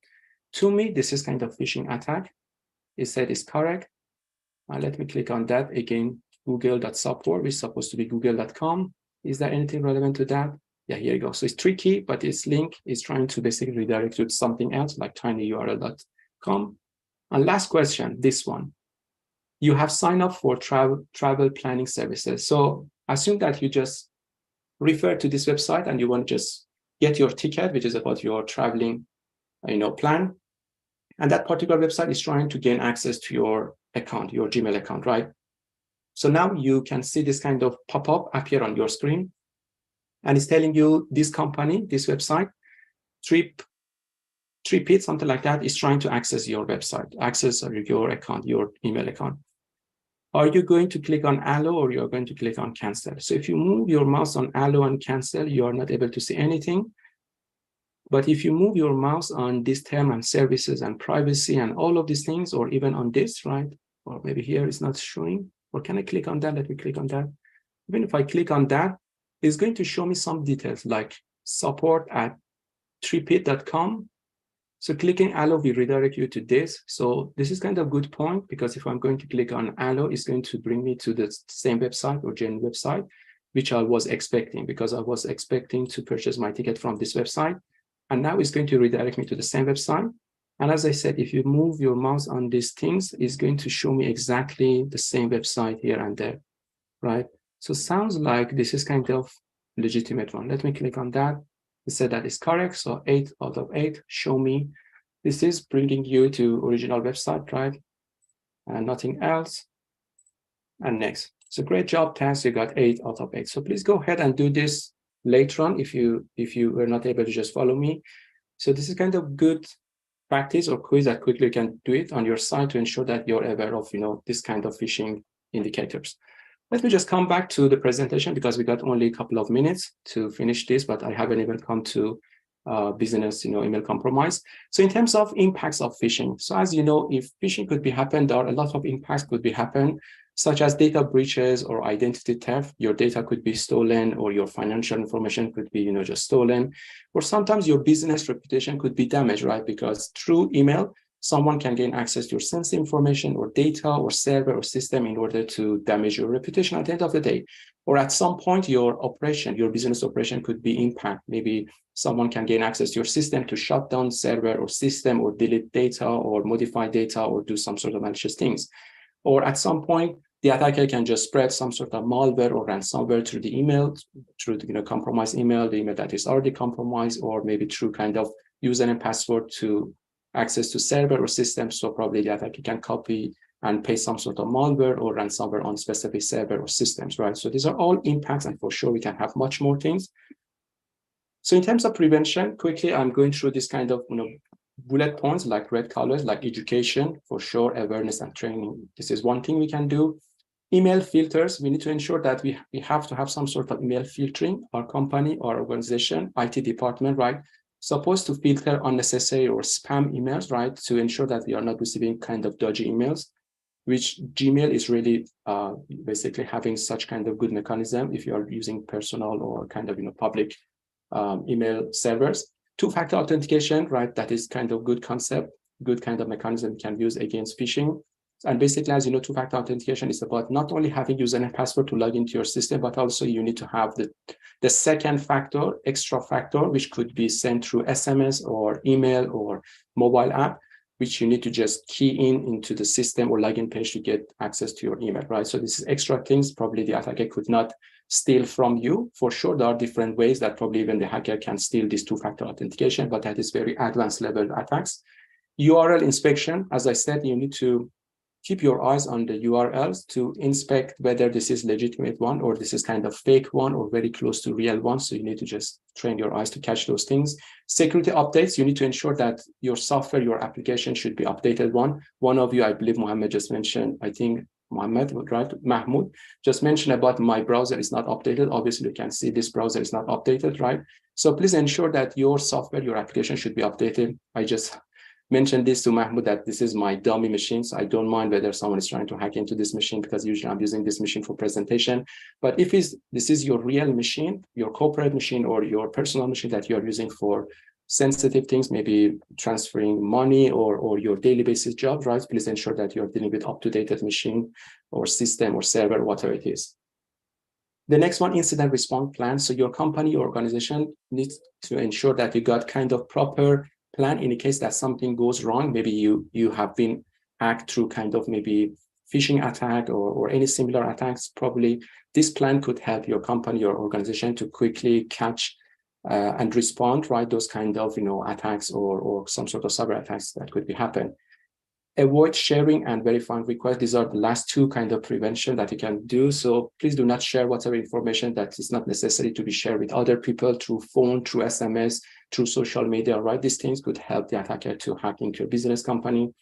To me, this is kind of phishing attack. It said it's correct. Let me click on that. Again, google.support, which is supposed to be google.com. Is there anything relevant to that? Yeah, here you go. So it's tricky, but its link is trying to basically redirect you to something else like tinyurl.com. And last question, this one. You have signed up for travel planning services. So assume that you just refer to this website and you want to just get your ticket, which is about your traveling, plan. And that particular website is trying to gain access to your account, your Gmail account, right? So now you can see this kind of pop-up appear on your screen. And it's telling you this company, this website, TripIt, something like that, is trying to access your website, access your account, your email account. Are you going to click on allow or you're going to click on cancel? So if you move your mouse on allow and cancel, you are not able to see anything. But if you move your mouse on this term and services and privacy and all of these things, or even on this, right? Or maybe here it's not showing. Or can I click on that? Let me click on that. Even if I click on that, it's going to show me some details like support@tripit.com. So clicking allow will redirect you to this. So this is kind of a good point because if I'm going to click on allow, it's going to bring me to the same website or genuine website, which I was expecting because I was expecting to purchase my ticket from this website. And now it's going to redirect me to the same website. And as I said, if you move your mouse on these things, it's going to show me exactly the same website here and there, right? So sounds like this is kind of legitimate one. Let me click on that. It said that is correct. So 8 out of 8, show me. This is bringing you to original website, right? And nothing else. And next. So great job, thanks. You got 8 out of 8. So please go ahead and do this later on if you were not able to just follow me. So this is kind of good practice or quiz that quickly you can do it on your site to ensure that you're aware of this kind of phishing indicators. Let me just come back to the presentation because we got only a couple of minutes to finish this, but I haven't even come to business, email compromise. So in terms of impacts of phishing, so as you know, if phishing could be happen, there are a lot of impacts could be happen, such as data breaches or identity theft. Your data could be stolen, or your financial information could be, just stolen, or sometimes your business reputation could be damaged, right? Because through email, someone can gain access to your sensitive information or data or server or system in order to damage your reputation at the end of the day. Or at some point, your business operation could be impacted. Maybe someone can gain access to your system to shut down server or system or delete data or modify data or do some sort of malicious things. Or at some point, the attacker can just spread some sort of malware or ransomware through the email, through the compromised email, the email that is already compromised, or maybe through kind of username and password to access to server or system. So probably the attacker can copy and paste some sort of malware or ransomware on specific server or systems, right? So these are all impacts, and for sure we can have much more things. So in terms of prevention, quickly, I'm going through this kind of bullet points like red colors, like education, for sure, awareness and training. This is one thing we can do. Email filters, we need to ensure that we have to have some sort of email filtering. Our company, our organization, IT department, right, supposed to filter unnecessary or spam emails, right, to ensure that we are not receiving kind of dodgy emails, which Gmail is really basically having such kind of good mechanism if you are using personal or kind of public email servers. Two-factor authentication, right, that is kind of good concept, good kind of mechanism we can use against phishing. And basically, as you know, two-factor authentication is about not only having username and password to log into your system, but also you need to have the second factor, extra factor, which could be sent through SMS or email or mobile app, which you need to just key into the system or login page to get access to your email, right? So this is extra things probably the attacker could not steal from you. For sure, there are different ways that probably even the hacker can steal this two-factor authentication, but that is very advanced level attacks. URL inspection, as I said, you need to keep your eyes on the URLs to inspect whether this is legitimate one or this is kind of fake one or very close to real one. So you need to just train your eyes to catch those things. Security updates, you need to ensure that your software, your application should be updated one. One of you, I believe Mohammed just mentioned, I think Mohammed, right? Mahmoud just mentioned about my browser is not updated. Obviously, you can see this browser is not updated, right? So please ensure that your software, your application should be updated. I just mentioned this to Mahmoud that this is my dummy machine. So I don't mind whether someone is trying to hack into this machine because usually I'm using this machine for presentation. But if this is your real machine, your corporate machine or your personal machine that you're using for sensitive things, maybe transferring money or your daily basis job, right? Please ensure that you're dealing with up-to-date machine or system or server, whatever it is. The next one, incident response plan. So your company or organization needs to ensure that you got kind of proper plan in the case that something goes wrong. Maybe you have been hacked through kind of maybe phishing attack or any similar attacks. Probably this plan could help your company or organization to quickly catch and respond, right? Those kind of attacks or some sort of cyber attacks that could be happen. Avoid sharing and verifying requests. These are the last two kind of prevention that you can do. So please do not share whatever information that is not necessary to be shared with other people through phone, through SMS, through social media, right? These things could help the attacker to hack into your business company.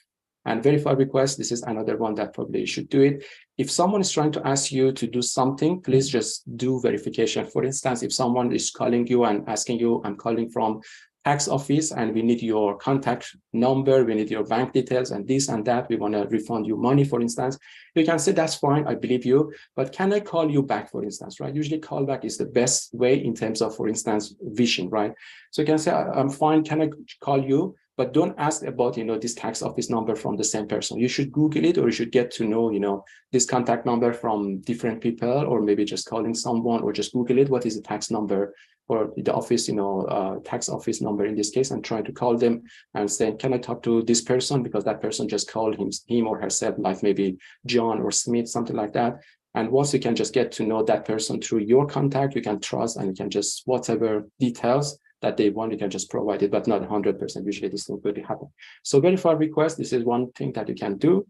And verify requests, this is another one that probably you should do it. If someone is trying to ask you to do something, please just do verification. For instance, if someone is calling you and asking you, I'm calling from tax office and we need your contact number, we need your bank details and this and that, we want to refund you money, for instance, you can say, that's fine, I believe you, but can I call you back, for instance, right? Usually callback is the best way in terms of, for instance, phishing, right? So you can say, I'm fine, can I call you? But don't ask about, this tax office number from the same person. You should Google it, or you should get to know, this contact number from different people, or maybe just calling someone, or just Google it. What is the tax number or the office, tax office number in this case, and try to call them and say, can I talk to this person? Because that person just called him or herself, like maybe John or Smith, something like that. And once you can just get to know that person through your contact, you can trust and you can just whatever details that they want, you can just provide it, but not 100%. Usually this thing will happen. So verify request, this is one thing that you can do.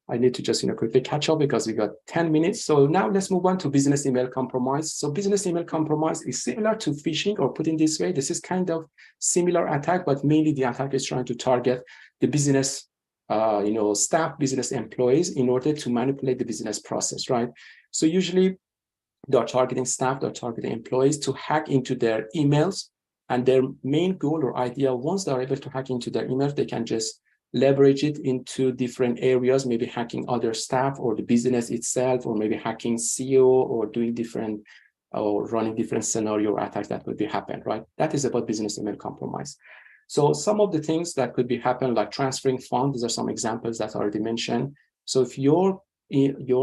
I need to just quickly catch up because we got 10 minutes. So now let's move on to business email compromise. So business email compromise is similar to phishing, or put in this way, this is kind of similar attack, but mainly the attack is trying to target the business staff, business employees in order to manipulate the business process, right? So usually they're targeting staff, they're targeting employees to hack into their emails. And their main goal or idea, once they're able to hack into their emails, they can just leverage it into different areas, maybe hacking other staff or the business itself, or maybe hacking CEO, or doing different or running different scenario attacks that could be happen, right? That is about business email compromise. So some of the things that could be happen, like transferring funds, these are some examples that I already mentioned. So if your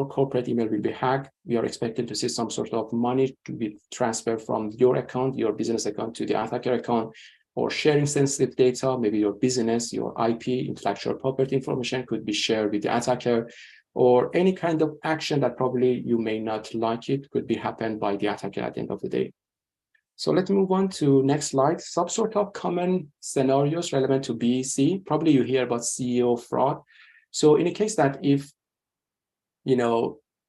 corporate email will be hacked, we are expected to see some sort of money to be transferred from your account, your business account, to the attacker account, or sharing sensitive data, maybe your business, your IP, intellectual property information could be shared with the attacker, or any kind of action that probably you may not like it could be happened by the attacker at the end of the day. So let's move on to next slide. Some sort of common scenarios relevant to BEC. Probably you hear about CEO fraud. So in a case that if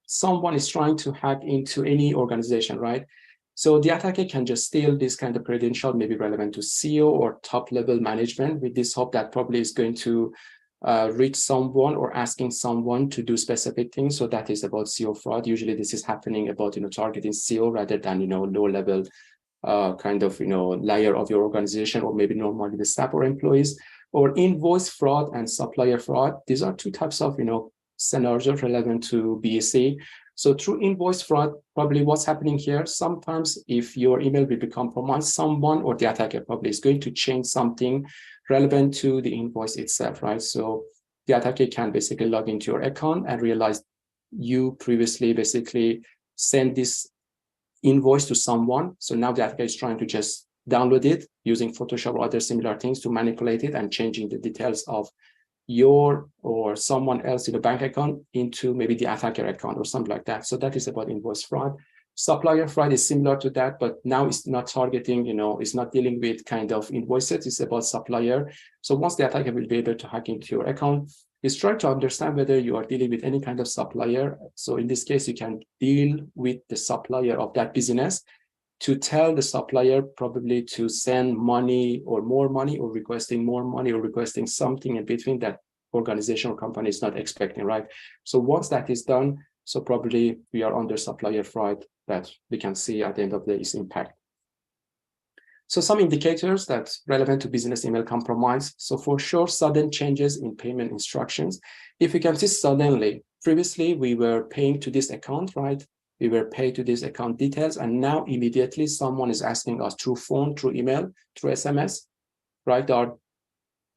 someone is trying to hack into any organization, right? So the attacker can just steal this kind of credential, maybe relevant to CEO or top level management, with this hope that probably is going to reach someone or asking someone to do specific things. So that is about CEO fraud. Usually this is happening about, targeting CEO rather than, low level kind of, layer of your organization, or maybe normally the staff or employees. Or invoice fraud and supplier fraud. These are two types of, scenarios relevant to BEC. So through invoice fraud, probably what's happening here, sometimes if your email will be compromised, someone or the attacker probably is going to change something relevant to the invoice itself, right? So the attacker can basically log into your account and realize you previously basically sent this invoice to someone. So now the attacker is trying to just download it using Photoshop or other similar things to manipulate it and changing the details of your or someone else in a bank account into maybe the attacker account or something like that. So that is about invoice fraud. Supplier fraud is similar to that, but now it's not targeting, it's not dealing with kind of invoices, it's about supplier. So once the attacker will be able to hack into your account, is try to understand whether you are dealing with any kind of supplier. So in this case, you can deal with the supplier of that business to tell the supplier probably to send money or more money, or requesting more money, or requesting something in between that organization or company is not expecting, right? So once that is done, so probably we are under supplier fraud that we can see at the end of the day is impact. So some indicators that's relevant to business email compromise. So for sure, sudden changes in payment instructions. If you can see suddenly, previously we were paying to this account, right? We were paid to this account details, and now immediately someone is asking us through phone, through email, through SMS, right? They are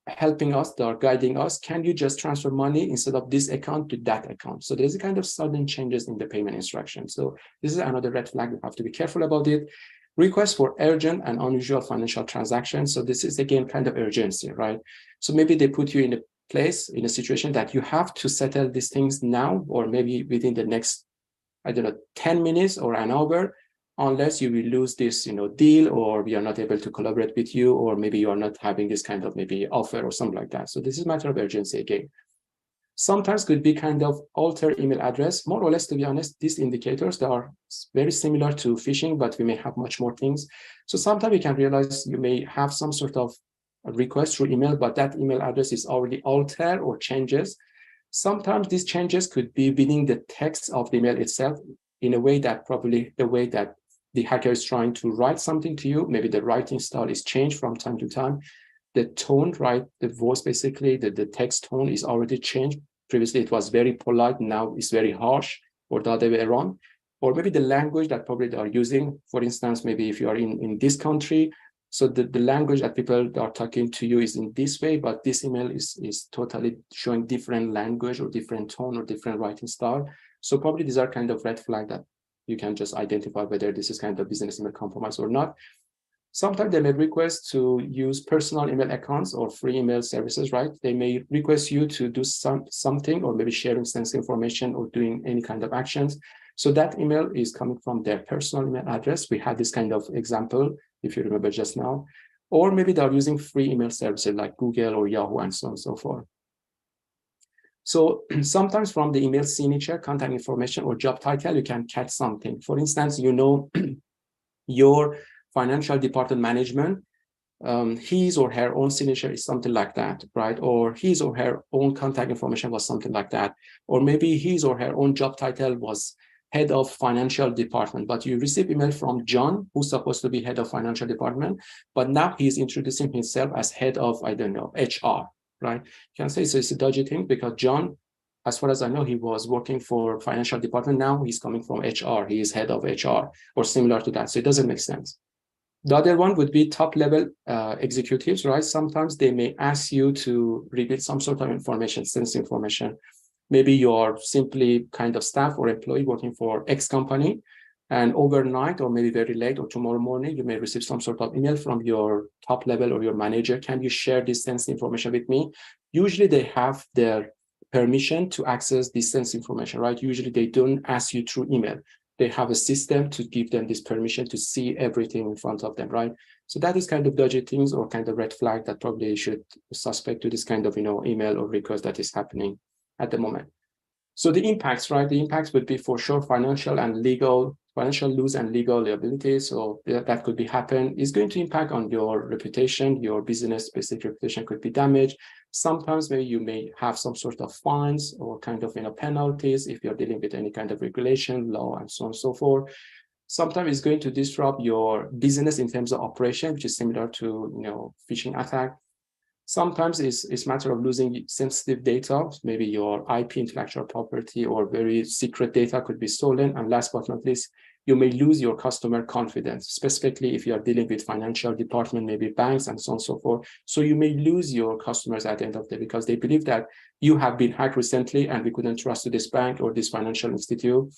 helping us, they are guiding us. Can you just transfer money instead of this account to that account? So there's a kind of sudden changes in the payment instruction. So this is another red flag. We have to be careful about it. Requests for urgent and unusual financial transactions. So this is again kind of urgency, right? So maybe they put you in a place, in a situation that you have to settle these things now, or maybe within the next, I don't know, 10 minutes or an hour, unless you will lose this, deal, or we are not able to collaborate with you, or maybe you are not having this kind of maybe offer or something like that. So this is a matter of urgency again. Sometimes could be kind of alter email address. More or less, to be honest, these indicators, they are very similar to phishing, but we may have much more things. So sometimes we can realize you may have some sort of request through email, but that email address is already altered or changes. Sometimes these changes could be within the text of the email itself, in a way that probably the way that the hacker is trying to write something to you. Maybe the writing style is changed from time to time. The tone, right? The voice, basically, the text tone is already changed. Previously, it was very polite. Now it's very harsh, or the other way around. Or maybe the language that probably they are using. For instance, maybe if you are in this country, so the language that people are talking to you is in this way, but this email is totally showing different language or different tone or different writing style. So probably these are kind of red flag that you can just identify whether this is kind of business email compromise or not. Sometimes they may request to use personal email accounts or free email services, right? They may request you to do something, or maybe sharing sensitive information or doing any kind of actions. So that email is coming from their personal email address. We had this kind of example, if you remember just now. Or maybe they're using free email services like Google or Yahoo and so on and so forth. So sometimes from the email signature, contact information, or job title, you can catch something. For instance, your financial department management, his or her own signature is something like that, right? Or his or her own contact information was something like that. Or maybe his or her own job title was head of financial department, but you receive email from John, who's supposed to be head of financial department, but now he's introducing himself as head of, I don't know, HR, right? You can say so it's a dodgy thing, because John, as far as I know, he was working for financial department. Now he's coming from HR. He is head of HR or similar to that. So it doesn't make sense. The other one would be top level executives, right? Sometimes they may ask you to reveal some sort of information, sensitive information. Maybe you're simply kind of staff or employee working for X company, and overnight or maybe very late or tomorrow morning, you may receive some sort of email from your top level or your manager. Can you share this sensitive information with me? Usually they have their permission to access this sensitive information, right? Usually they don't ask you through email. They have a system to give them this permission to see everything in front of them, right? So that is kind of dodgy things or kind of red flag that probably you should suspect to this kind of, email or request that is happening at the moment. So the impacts, right? The impacts would be for sure financial loss and legal liability. So that could be happen. It's going to impact on your reputation, your business specific reputation could be damaged. Sometimes maybe you may have some sort of fines or kind of penalties if you're dealing with any kind of regulation, law, and so on and so forth. Sometimes it's going to disrupt your business in terms of operation, which is similar to phishing attack. Sometimes it's a matter of losing sensitive data, maybe your IP, intellectual property, or very secret data could be stolen. And last but not least, you may lose your customer confidence, specifically if you are dealing with financial department, maybe banks and so on and so forth. So you may lose your customers at the end of the day because they believe that you have been hacked recently and we couldn't trust this bank or this financial institute.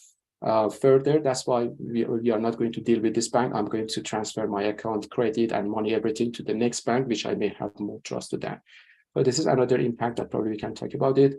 Further, that's why we are not going to deal with this bank. I'm going to transfer my account, credit, and money, everything to the next bank, which I may have more trust to that. But this is another impact that probably we can talk about it.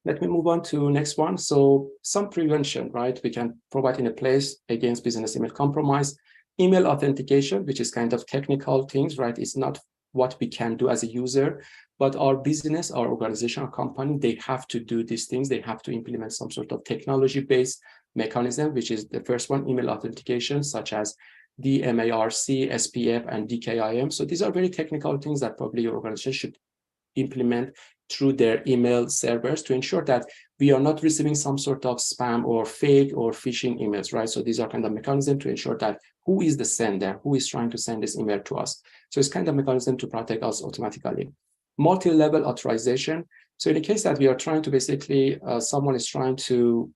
Let me move on to next one. So some prevention, right? We can provide in a place against business email compromise. Email authentication, which is kind of technical things, right? It's not what we can do as a user, but our business, our organization, our company, they have to do these things. They have to implement some sort of technology-based mechanism, which is the first one, email authentication, such as DMARC, SPF, and DKIM. So these are very technical things that probably your organization should implement through their email servers to ensure that we are not receiving some sort of spam or fake or phishing emails, right? So these are kind of mechanisms to ensure that who is the sender, who is trying to send this email to us. So it's kind of mechanism to protect us automatically. Multi-level authorization. So in the case that we are trying to basically, someone is trying to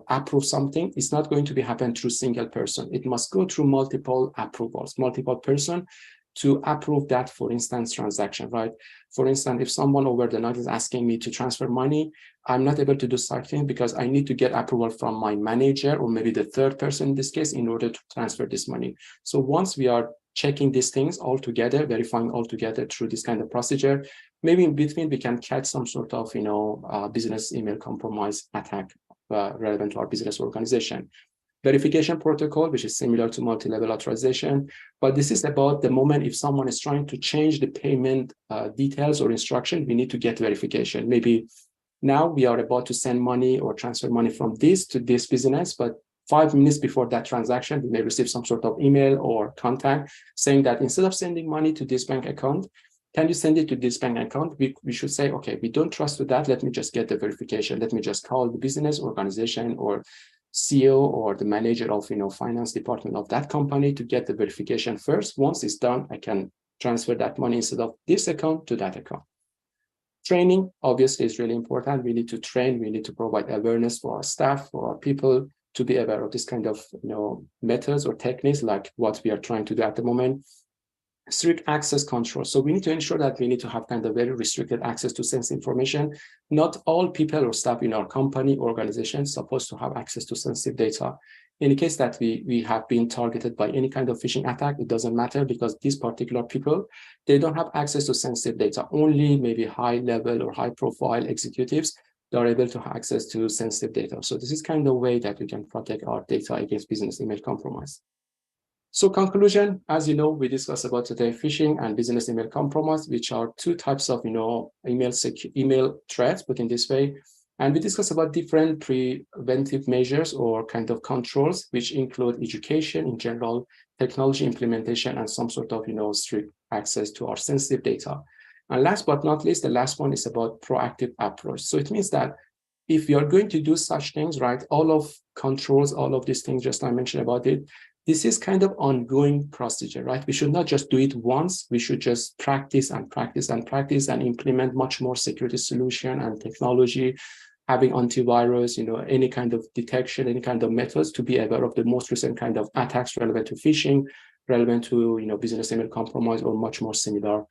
approve something, it's not going to be happen through single person. It must go through multiple approvals, multiple person to approve that, for instance, transaction, right? For instance, if someone over the night is asking me to transfer money, I'm not able to do such thing because I need to get approval from my manager or maybe the third person in this case in order to transfer this money. So once we are checking these things all together, verifying all together through this kind of procedure, maybe in between we can catch some sort of, business email compromise attack relevant to our business organization. Verification protocol, which is similar to multi-level authorization, but this is about the moment if someone is trying to change the payment details or instruction, we need to get verification. Maybe now we are about to send money or transfer money from this to this business, but 5 minutes before that transaction, we may receive some sort of email or contact saying that instead of sending money to this bank account, can you send it to this bank account? We should say, okay, we don't trust with that. Let me just get the verification. Let me just call the business organization or CEO or the manager of finance department of that company to get the verification first. Once it's done, I can transfer that money instead of this account to that account. Training obviously is really important. We need to train, we need to provide awareness for our staff, for our people to be aware of this kind of methods or techniques like what we are trying to do at the moment. Strict access control. So we need to ensure that we need to have kind of very restricted access to sensitive information. Not all people or staff in our company organization supposed to have access to sensitive data. In the case that we have been targeted by any kind of phishing attack, it doesn't matter because these particular people, they don't have access to sensitive data. Only maybe high level or high profile executives that are able to have access to sensitive data. So this is kind of way that we can protect our data against business email compromise. So conclusion, as you know, we discussed about today phishing and business email compromise, which are two types of email threats, put in this way. And we discussed about different preventive measures or kind of controls, which include education in general, technology implementation, and some sort of strict access to our sensitive data. And last but not least, the last one is about proactive approach. So it means that if you are going to do such things, right, all of controls, all of these things just I mentioned about it, this is kind of ongoing procedure, right? We should not just do it once. We should just practice and practice and practice and implement much more security solution and technology, having antivirus, any kind of detection, any kind of methods to be aware of the most recent kind of attacks relevant to phishing, relevant to, business email compromise, or much more similar,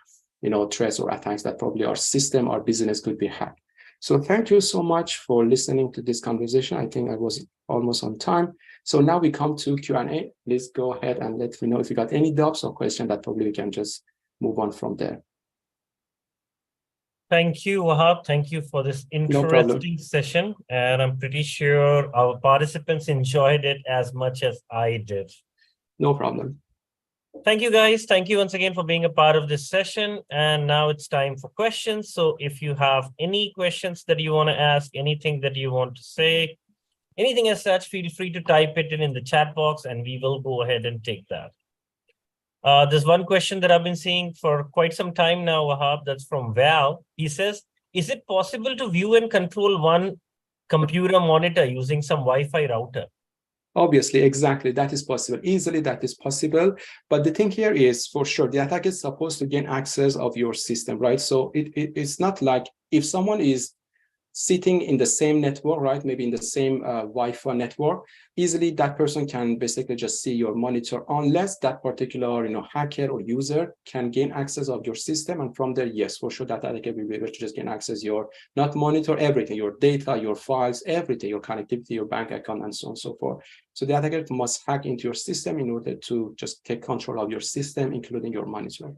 threats or attacks that probably our system, our business could be hacked. So thank you so much for listening to this conversation. I think I was almost on time. So now we come to Q&A. Please go ahead and let me know if you got any doubts or questions that probably we can just move on from there. Thank you, Wahab. Thank you for this No problem. interesting session. And I'm pretty sure our participants enjoyed it as much as I did. No problem. Thank you, guys. Thank you once again for being a part of this session. And now it's time for questions. So if you have any questions that you want to ask, anything that you want to say, anything as such, feel free to type it in the chat box and we will go ahead and take that. There's one question that I've been seeing for quite some time now, Wahab, that's from Val. He says, is it possible to view and control one computer monitor using some Wi-Fi router? Obviously, exactly. That is possible. Easily, that is possible. But the thing here is, for sure, the attacker is supposed to gain access of your system, right? So it's not like if someone is sitting in the same network, right? Maybe in the same Wi-Fi network, easily that person can basically just see your monitor unless that particular, hacker or user can gain access of your system. And from there, yes, for sure, that attacker will be able to just gain access your, not monitor everything, your data, your files, everything, your connectivity, your bank account, and so on and so forth. So the attacker must hack into your system in order to just take control of your system, including your monitor.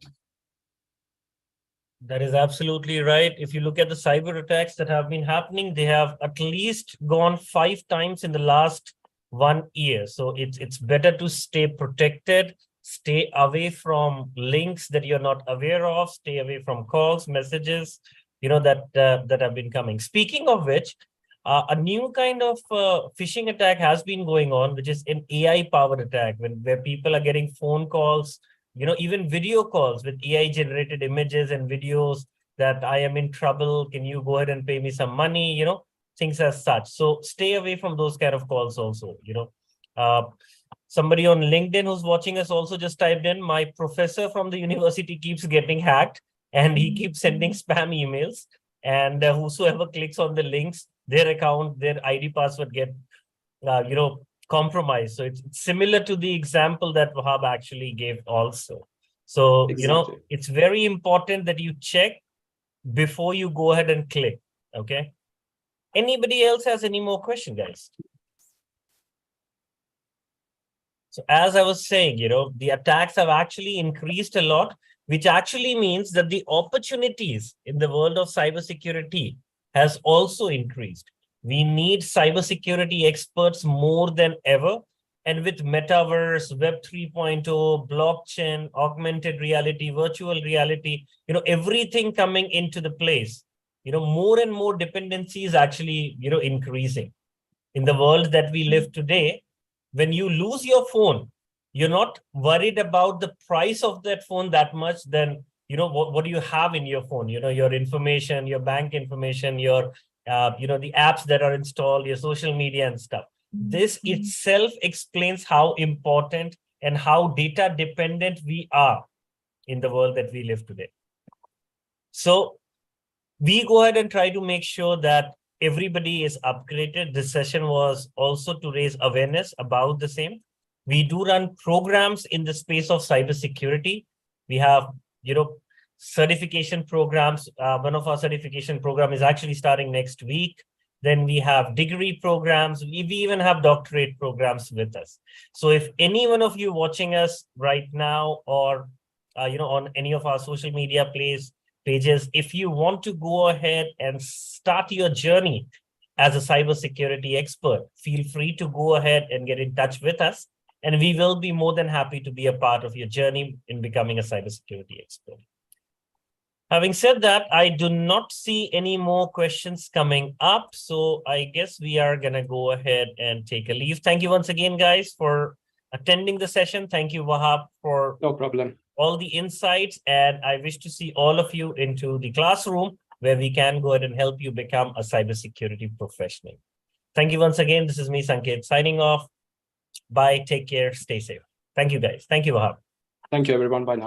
That is absolutely right. If you look at the cyber attacks that have been happening, they have at least gone 5 times in the last 1 year. So it's better to stay protected, stay away from links that you're not aware of, stay away from calls, messages, that have been coming. Speaking of which, a new kind of phishing attack has been going on, which is an AI-powered attack, where people are getting phone calls, even video calls with AI-generated images and videos, that I am in trouble. Can you go ahead and pay me some money? Things as such. So stay away from those kind of calls also, Somebody on LinkedIn who's watching us also just typed in, my professor from the university keeps getting hacked and he keeps sending spam emails. And whosoever clicks on the links, their account, their ID password get, compromised. So it's similar to the example that Wahab actually gave also. So, Exactly. it's very important that you check before you go ahead and click. Okay. Anybody else has any more question, guys? So as I was saying, the attacks have actually increased a lot, which actually means that the opportunities in the world of cybersecurity has also increased. We need cybersecurity experts more than ever. And with metaverse, Web 3.0, blockchain, augmented reality, virtual reality, everything coming into the place, more and more dependencies actually, increasing. In the world that we live today, when you lose your phone, you're not worried about the price of that phone that much. Then, what do you have in your phone? Your information, your bank information, your, the apps that are installed, your social media and stuff. This itself explains how important and how data dependent we are in the world that we live today. So we go ahead and try to make sure that everybody is upgraded. This session was also to raise awareness about the same. We do run programs in the space of cybersecurity. We have, certification programs. One of our certification program is actually starting next week. Then we have degree programs. We even have doctorate programs with us. So if any one of you watching us right now or, on any of our social media pages, if you want to go ahead and start your journey as a cybersecurity expert, feel free to go ahead and get in touch with us. And we will be more than happy to be a part of your journey in becoming a cybersecurity expert. Having said that, I do not see any more questions coming up. So I guess we are going to go ahead and take a leave. Thank you once again, guys, for attending the session. Thank you, Wahab, for No problem. All the insights. And I wish to see all of you into the classroom where we can go ahead and help you become a cybersecurity professional. Thank you once again. This is me, Sanket, signing off. Bye. Take care. Stay safe. Thank you, guys. Thank you, Wahab. Thank you, everyone. Bye now.